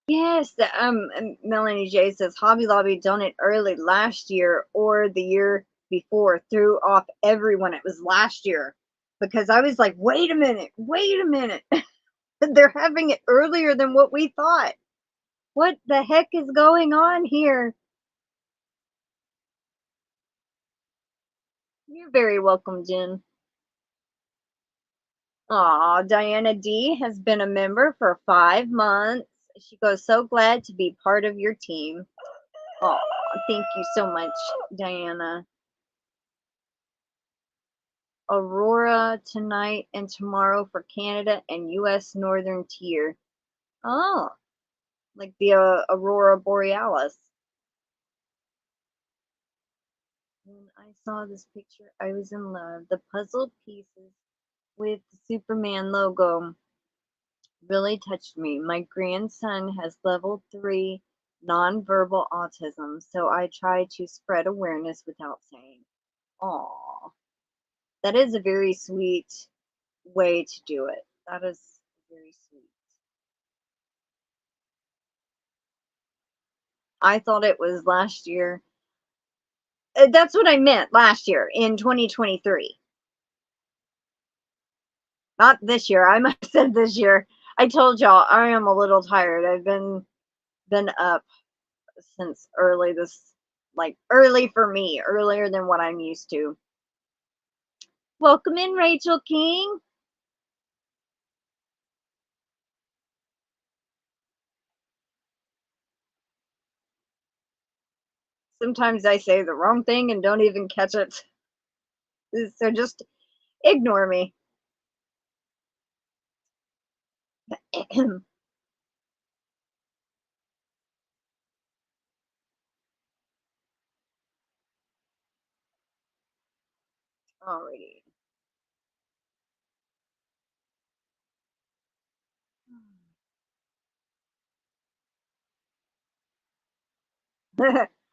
[SPEAKER 1] Yes, Melanie J says Hobby Lobby done it early last year or the year before, threw off everyone. It was last year because I was like, wait a minute. They're having it earlier than what we thought. What the heck is going on here? You're very welcome, Jen. Aw, Diana D has been a member for 5 months. She goes, so glad to be part of your team. Aw, thank you so much, Diana. Aurora tonight and tomorrow for Canada and US Northern Tier. Oh, like the Aurora Borealis. When I saw this picture, I was in love. The puzzle pieces with the Superman logo really touched me. My grandson has level 3 nonverbal autism, so I try to spread awareness without saying. Aw, that is a very sweet way to do it. That is very sweet. I thought it was last year. That's what I meant last year in 2023. Not this year. I must have said this year. I told y'all I am a little tired. I've been up since early this, like early for me, earlier than what I'm used to. Welcome in, Rachel King. Sometimes I say the wrong thing and don't even catch it. So just ignore me. Alrighty.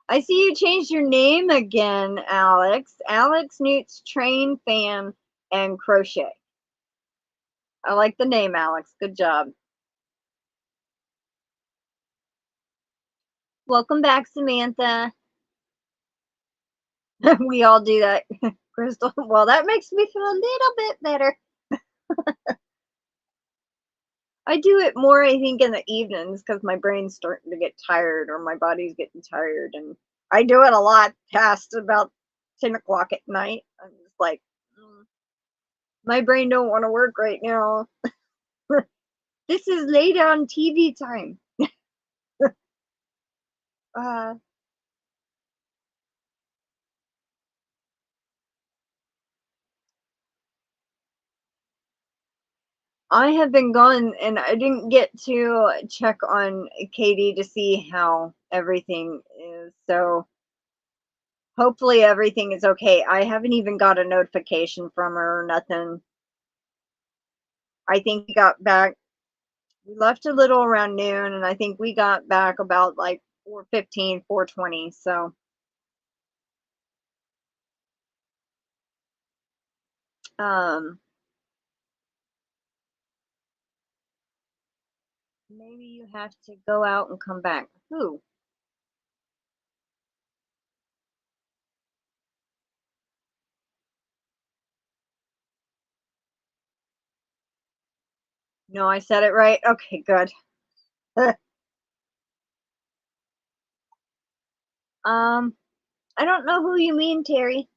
[SPEAKER 1] I see you changed your name again, Alex. Alex Newtz, train fan and crochet. I like the name, Alex. Good job. Welcome back, Samantha. We all do that, Crystal. Well, that makes me feel a little bit better. I do it more, I think, in the evenings because my brain's starting to get tired or my body's getting tired. And I do it a lot past about 10 o'clock at night. I'm just like, my brain don't want to work right now. This is lay down TV time. uh, I have been gone and I didn't get to check on Katie to see how everything is. So hopefully everything is okay. I haven't even got a notification from her or nothing. I think we got back. We left a little around noon, and I think we got back about like 4:15, 4:20. So maybe you have to go out and come back. Who? No, I said it right. Okay, good. I don't know who you mean, Terry.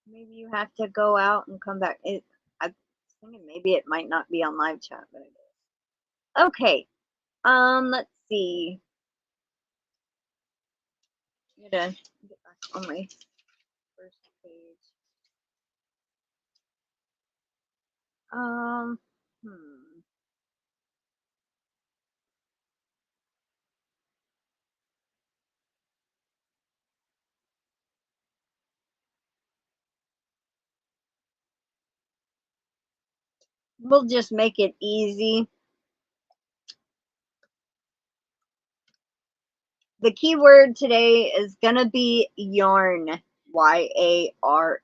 [SPEAKER 1] Maybe you have to go out and come back. I'm thinking maybe it might not be on live chat, but it is. Okay. Let's see. I'm gonna get back on my first page. Um, hmm. We'll just make it easy. The keyword today is gonna be yarn. YARN.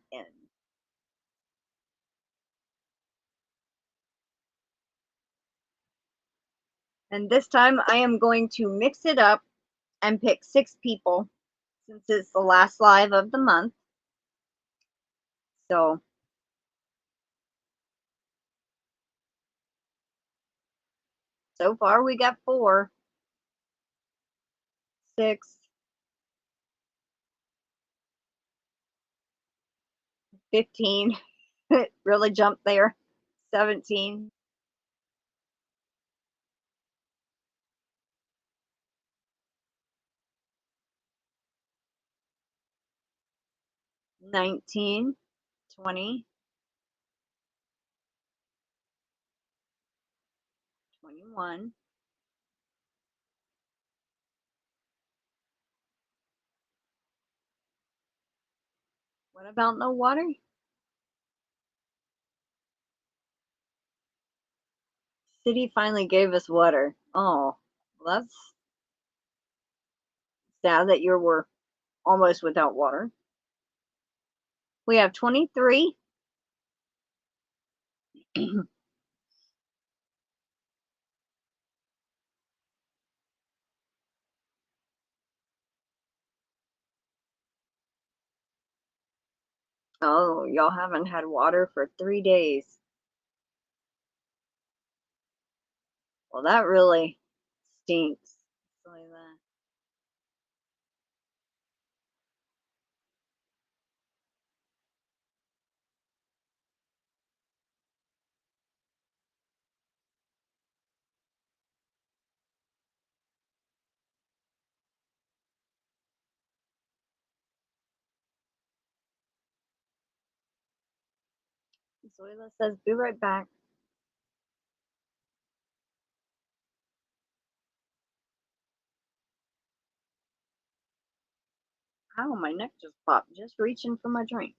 [SPEAKER 1] And this time I am going to mix it up and pick 6 people since it's the last live of the month. So far we got 4, 6, 15. It really jumped there. 17. 19, 20, 21. What about no water? City finally gave us water. Oh, well, that's sad that you were almost without water. We have 23. Oh, y'all haven't had water for 3 days. Well, that really stinks. Like that. Zoila says, be right back. Ow, my neck just popped. Just reaching for my drink.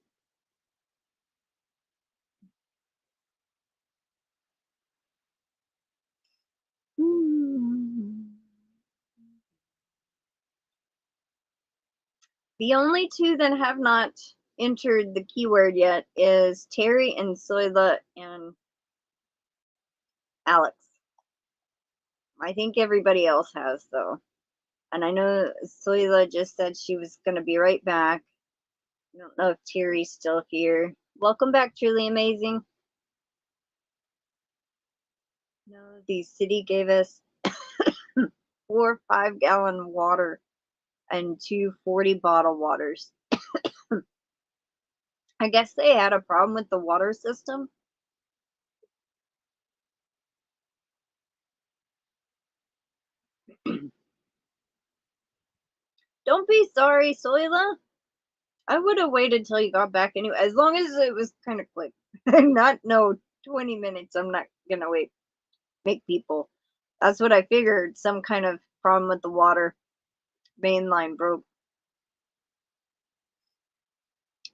[SPEAKER 1] The only 2 that have not entered the keyword yet is Terry and Zoila and Alex. I think everybody else has, though. And I know Zoila just said she was going to be right back. I don't know if Terry's still here. Welcome back, Truly Amazing. No, the city gave us 4 5-gallon water and 2 40-bottle waters. I guess they had a problem with the water system. Don't be sorry, Zoila. I would have waited till you got back anyway, as long as it was kind of quick. Not no 20 minutes. I'm not gonna make people. That's what I figured. Some kind of problem with the water main line broke.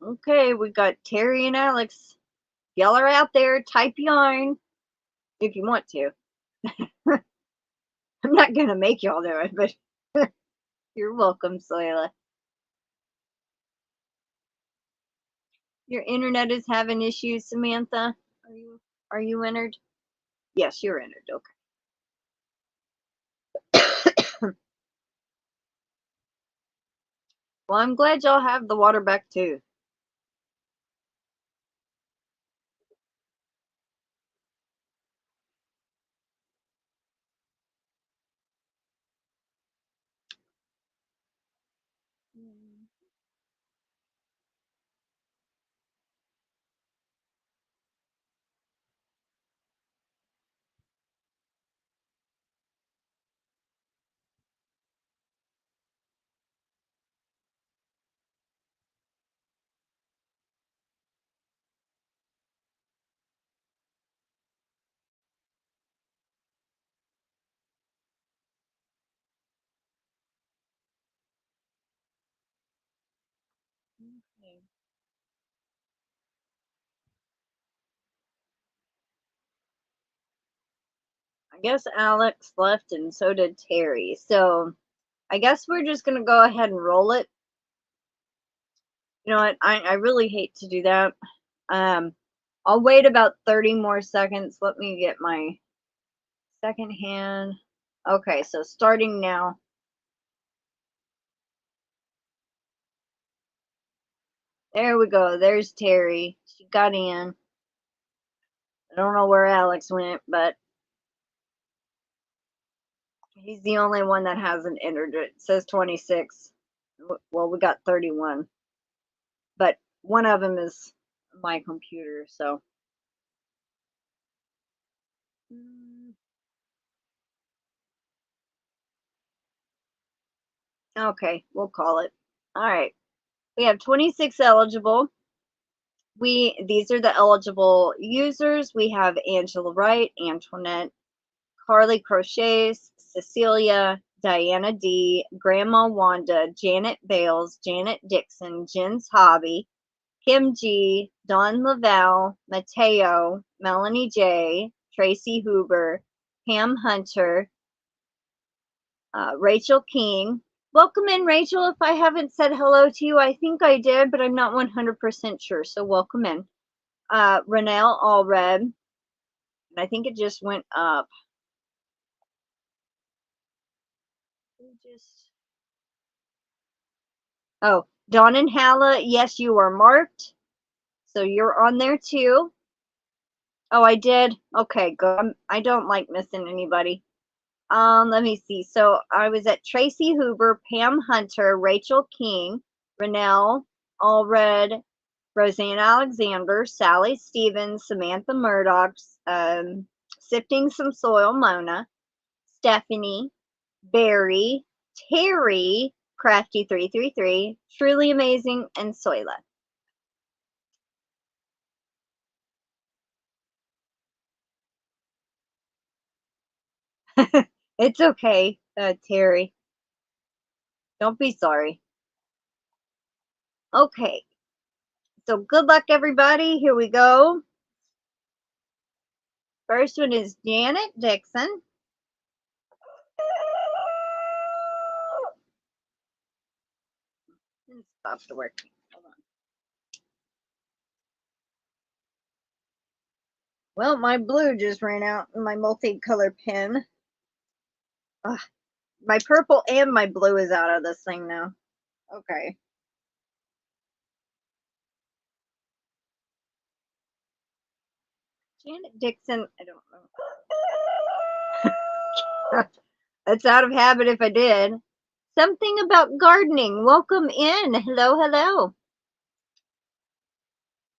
[SPEAKER 1] Okay, we got Terry and Alex. Y'all are out there. Type yarn if you want to. I'm not gonna make y'all do it, but you're welcome, Soila. Your internet is having issues, Samantha. Are you entered? Yes, you're entered. Okay. Well, I'm glad y'all have the water back too. Okay. I guess Alex left and so did Terry. So I guess we're just going to go ahead and roll it. You know what? I really hate to do that. I'll wait about 30 more seconds. Let me get my second hand. Okay, so starting now. There we go. There's Terry. She got in. I don't know where Alex went, but he's the only one that hasn't entered it. It says 26. Well, we got 31. But one of them is my computer, so. Okay, we'll call it. All right. We have 26 eligible. These are the eligible users. We have Angela Wright, Antoinette, Carly Crochets, Cecilia, Diana D, Grandma Wanda, Janet Bales, Janet Dixon, Jen's Hobby, Kim G, Dawn Laval, Mateo, Melanie J, Tracy Huber, Pam Hunter, Rachel King. Welcome in, Rachel. If I haven't said hello to you, I think I did, but I'm not 100% sure, so welcome in. Renelle Allred, and I think it just went up. Oh, Dawn and Hala, yes, you are marked. So you're on there too. Oh, I did? Okay, good. I don't like missing anybody. Let me see. So I was at Tracy Huber, Pam Hunter, Rachel King, Renelle Allred, Roseanne Alexander, Sally Stevens, Samantha Murdoch, Sifting Some Soil, Mona, Stephanie, Barry, Terry, Crafty333, Truly Amazing, and Soila. It's okay, Terry. Don't be sorry. Okay. So good luck, everybody. Here we go. First one is Janet Dixon. It stopped working. Hold on. Well, my blue just ran out in my multicolor pen. Ugh, my purple and my blue is out of this thing now. Okay. Janet Dixon, I don't know. It's out of habit if I did. Something about gardening. Welcome in. Hello, hello.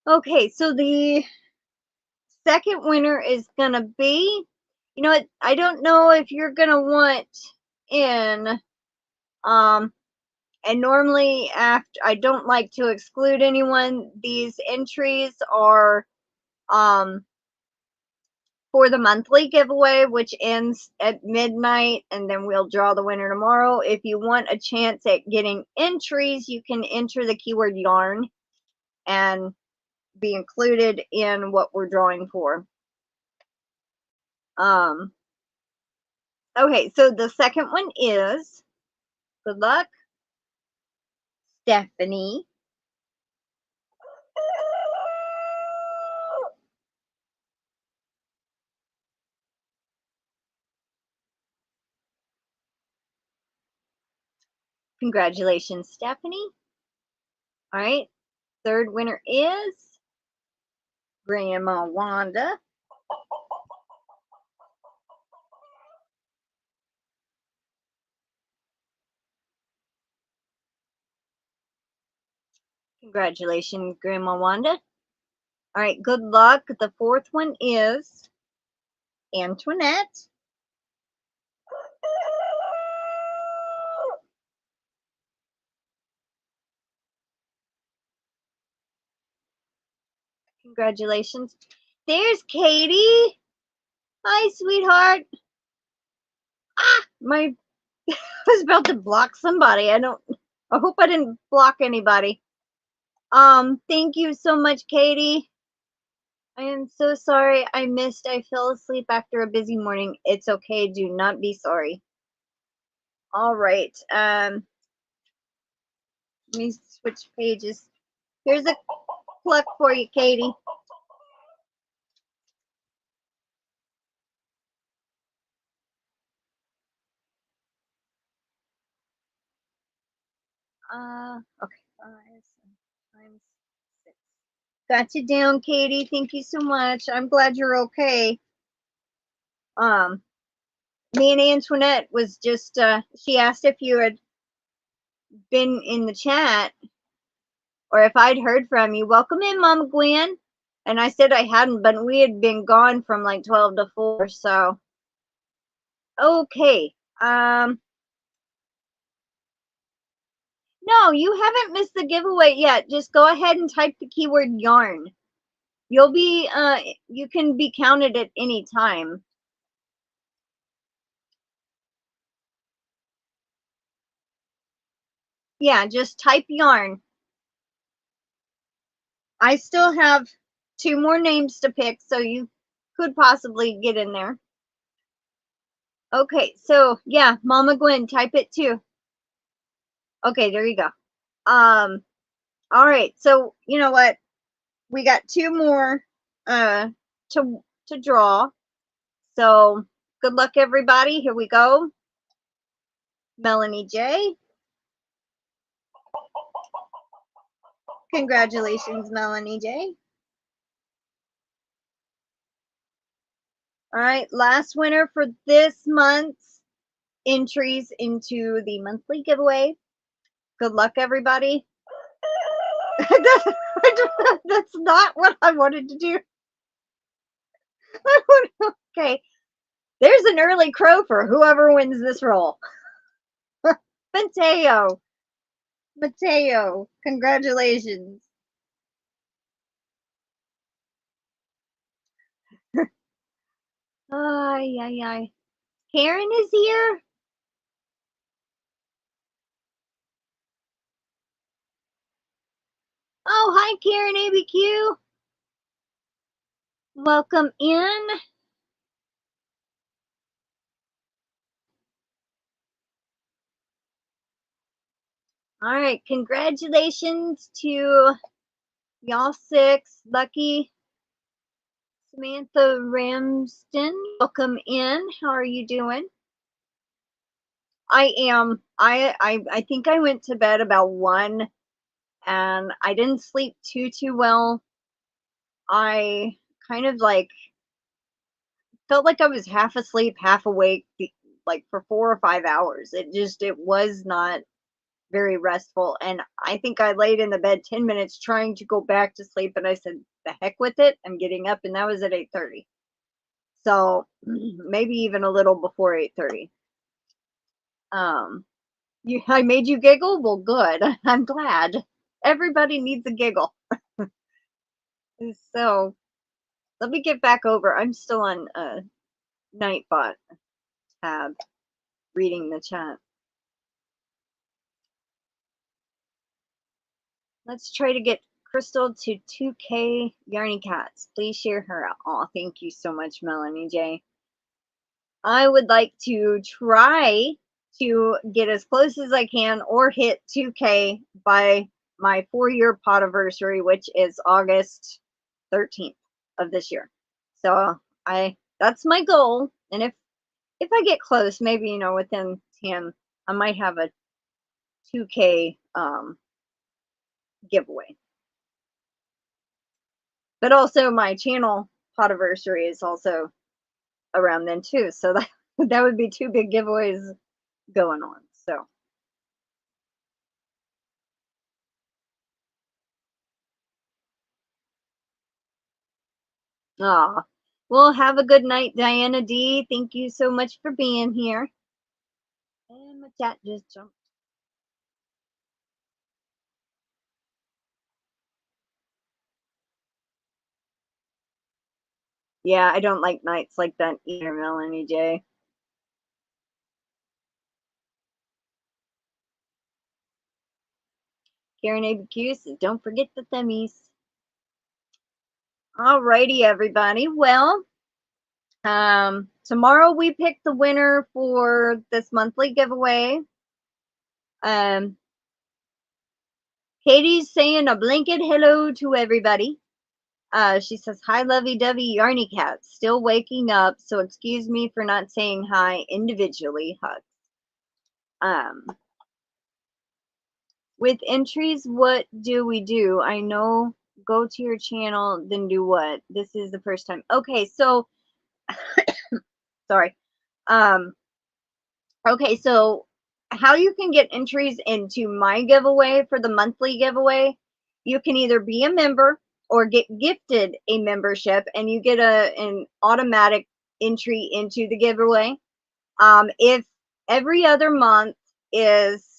[SPEAKER 1] Okay, so the second winner is going to be, you know what, I don't know if you're going to want in, and normally after, I don't like to exclude anyone. These entries are, for the monthly giveaway, which ends at midnight, and then we'll draw the winner tomorrow. If you want a chance at getting entries, you can enter the keyword yarn and be included in what we're drawing for. Okay, so the second one is, good luck, Stephanie. Congratulations, Stephanie. All right, third winner is Grandma Wanda. Congratulations, Grandma Wanda. All right, good luck. The fourth one is Antoinette. Congratulations. There's Katie. Hi, sweetheart. Ah, I was about to block somebody. I hope I didn't block anybody. Thank you so much, Katie. I am so sorry I missed. I fell asleep after a busy morning. It's okay. Do not be sorry. All right. Let me switch pages. Here's a pluck for you, Katie. Okay. 5 times 6. Got you down, Katie. Thank you so much. I'm glad you're okay. Me and Antoinette was just, she asked if you had been in the chat or if I'd heard from you. Welcome in, Mama Gwen. And I said I hadn't, but we had been gone from like 12 to 4, so. Okay. No, you haven't missed the giveaway yet. Just go ahead and type the keyword yarn. You'll be, you can be counted at any time. Yeah, just type yarn. I still have 2 more names to pick, so you could possibly get in there. Okay, so yeah, Mama Gwen, type it too. Okay, there you go. All right, so you know what? We got 2 more to draw. So good luck, everybody. Here we go. Melanie J. Congratulations, Melanie J. All right, last winner for this month's entries into the monthly giveaway. Good luck, everybody. That's not what I wanted to do. Okay, there's an early crow for whoever wins this roll. Mateo, congratulations. Ay, ay, ay. Karen is here. Oh, hi, Karen ABQ. Welcome in. All right, congratulations to y'all 6. Lucky Samantha Ramsden. Welcome in. How are you doing? I am. I think I went to bed about 1 and I didn't sleep too well. I kind of like felt like I was half asleep, half awake, like for 4 or 5 hours. It was not very restful. And I think I laid in the bed 10 minutes trying to go back to sleep. And I said, the heck with it. I'm getting up. And that was at 8:30. So maybe even a little before 8:30. I made you giggle? Well, good. I'm glad. Everybody needs a giggle. So Let me get back over. I'm still on Nightbot tab reading the chat. Let's try to get Crystal to 2K Yarny Cats. Please share her out. Oh, thank you so much, Melanie J. I would like to try to get as close as I can or hit 2K by my 4-year podiversary, which is August 13th of this year. So that's my goal. And if I get close, maybe, you know, within 10, I might have a 2K giveaway. But also my channel podiversary is also around then too. So that would be 2 big giveaways going on. So well, have a good night, Diana D. Thank you so much for being here. And my chat just jumped. Yeah, I don't like nights like that either, Melanie J. Karen ABQ says, don't forget the thummies. Alrighty, everybody. Well, tomorrow we pick the winner for this monthly giveaway. Katie's saying a blanket hello to everybody. She says, hi, lovey-dovey Yarny Cat. Still waking up, so excuse me for not saying hi individually. Hugs. With entries, what do we do? I know, go to your channel, then do what? This is the first time. Okay, so, sorry. Okay, so how you can get entries into my giveaway for the monthly giveaway, you can either be a member or get gifted a membership and you get an automatic entry into the giveaway. If every other month is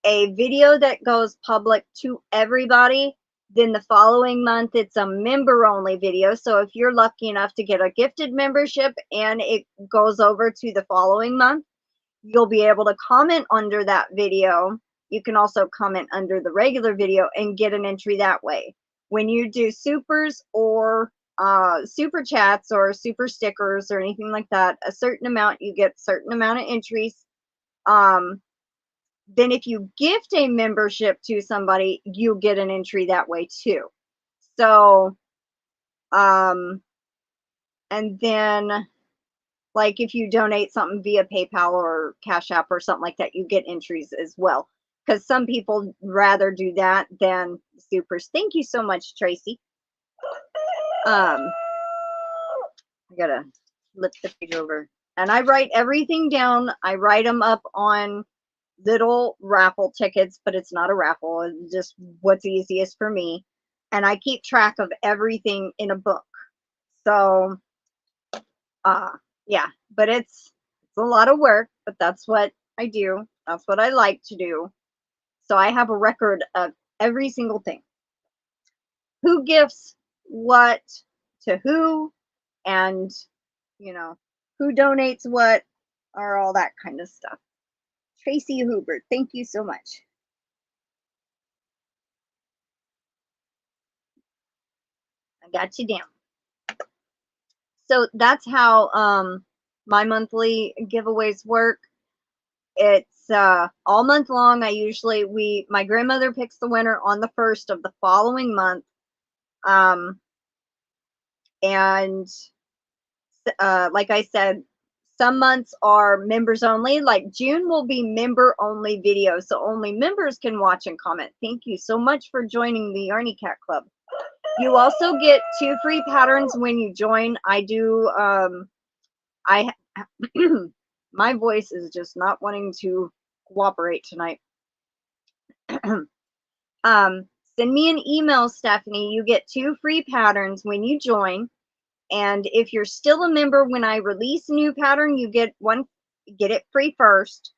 [SPEAKER 1] a video that goes public to everybody, then the following month it's a member only video. So if you're lucky enough to get a gifted membership and it goes over to the following month, you'll be able to comment under that video. You can also comment under the regular video and get an entry that way. When you do supers or super chats or super stickers or anything like that, a certain amount, you get a certain amount of entries. Then if you gift a membership to somebody, you get an entry that way too. So, and then like if you donate something via PayPal or Cash App or something like that, you get entries as well. Because some people rather do that than supers. Thank you so much, Tracy. I gotta flip the page over. And I write everything down. I write them up on little raffle tickets, but it's not a raffle. It's just what's easiest for me. And I keep track of everything in a book. So, yeah, but it's a lot of work, but that's what I do. That's what I like to do. So I have a record of every single thing. Who gifts what to who, and, you know, who donates what, or all that kind of stuff. Tracy Hubert, thank you so much. I got you down. So that's how my monthly giveaways work. It's all month long. My grandmother picks the winner on the 1st of the following month. And like I said, some months are members only. Like June will be member only videos, so only members can watch and comment. Thank you so much for joining the Yarny Cat Club. You also get 2 free patterns when you join. I do, my voice is just not wanting to cooperate tonight. Send me an email, Stephanie. You get 2 free patterns when you join. And if you're still a member, when I release a new pattern, you get it free first.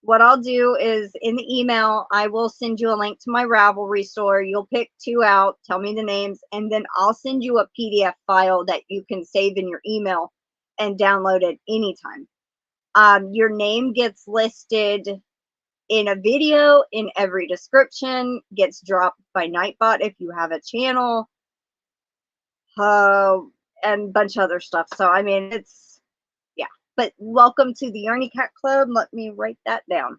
[SPEAKER 1] what I'll do is in the email, I will send you a link to my Ravelry store. You'll pick 2 out, tell me the names, and then I'll send you a PDF file that you can save in your email and download it anytime. Your name gets listed in a video, in every description, gets dropped by Nightbot if you have a channel, and a bunch of other stuff. So, I mean, it's, yeah. But welcome to the Yarny Cat Club. Let me write that down.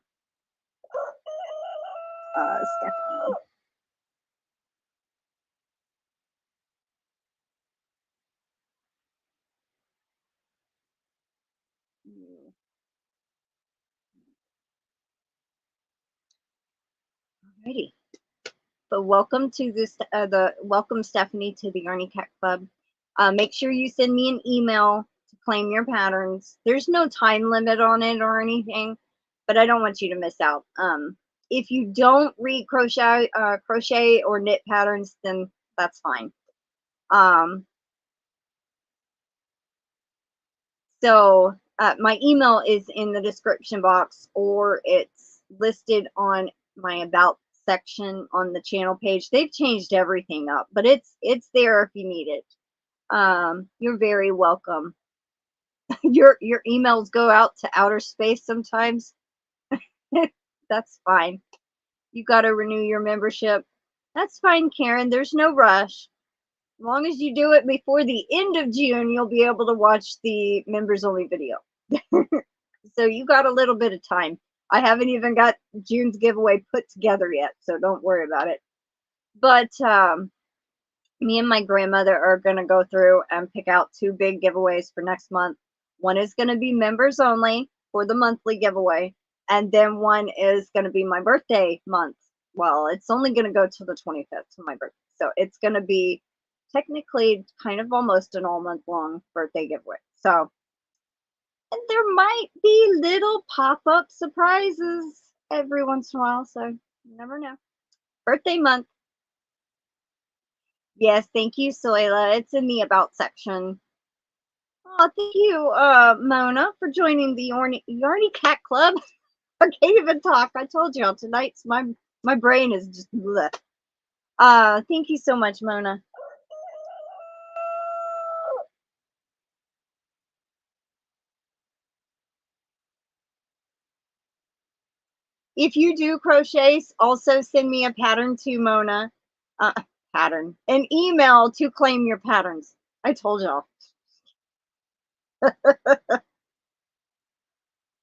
[SPEAKER 1] Stephanie. Alrighty. But welcome to this, welcome Stephanie to the Yarny Cat Club. Make sure you send me an email to claim your patterns. There's no time limit on it or anything, but I don't want you to miss out. If you don't read crochet or knit patterns, then that's fine. So my email is in the description box, or it's listed on my about section on the channel page. They've changed everything up, but it's there if you need it. You're very welcome. Your emails go out to outer space sometimes. That's fine. You got to renew your membership. That's fine, Karen. There's no rush. As long as you do it before the end of June, you'll be able to watch the members only video. So you got a little bit of time. I haven't even got June's giveaway put together yet, so don't worry about it. But me and my grandmother are going to go through and pick out 2 big giveaways for next month. One is going to be members only for the monthly giveaway, and then one is going to be my birthday month. Well, it's only going to go to the 25th to my birthday, so it's going to be technically kind of almost an all month long birthday giveaway. So, and there might be little pop-up surprises every once in a while, so you never know. Birthday month. Yes, thank you, Soila. It's in the about section. Oh, thank you, Mona, for joining the Yarny Cat Club. I can't even talk. I told y'all tonight's my brain is just bleh. Thank you so much, Mona. If you do crochets, also send me a pattern to Mona. An email to claim your patterns. I told y'all.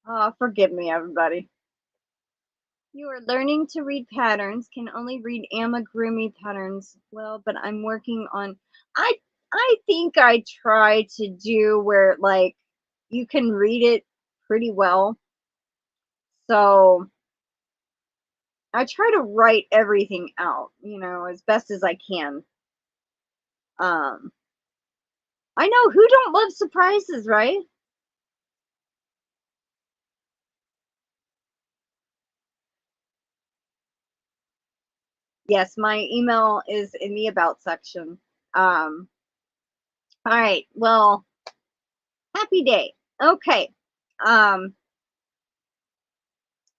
[SPEAKER 1] Oh, forgive me, everybody. You are learning to read patterns. Can only read amigurumi patterns. Well, but I'm working on. I think I try to do where like you can read it pretty well. So I try to write everything out, you know, as best as I can. I know, who don't love surprises, right? Yes, my email is in the about section. All right, well, happy day. Okay.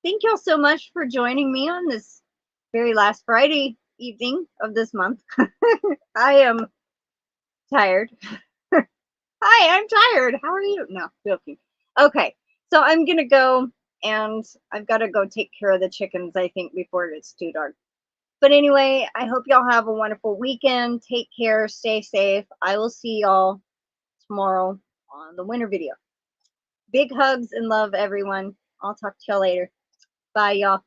[SPEAKER 1] Thank y'all so much for joining me on this very last Friday evening of this month. I am tired. Hi, I'm tired. How are you? No, joking. Okay, so I'm gonna go, and I've got to go take care of the chickens, I think, before it gets too dark. But anyway, I hope y'all have a wonderful weekend. Take care, stay safe. I will see y'all tomorrow on the winter video. Big hugs and love, everyone. I'll talk to y'all later. Bye, y'all.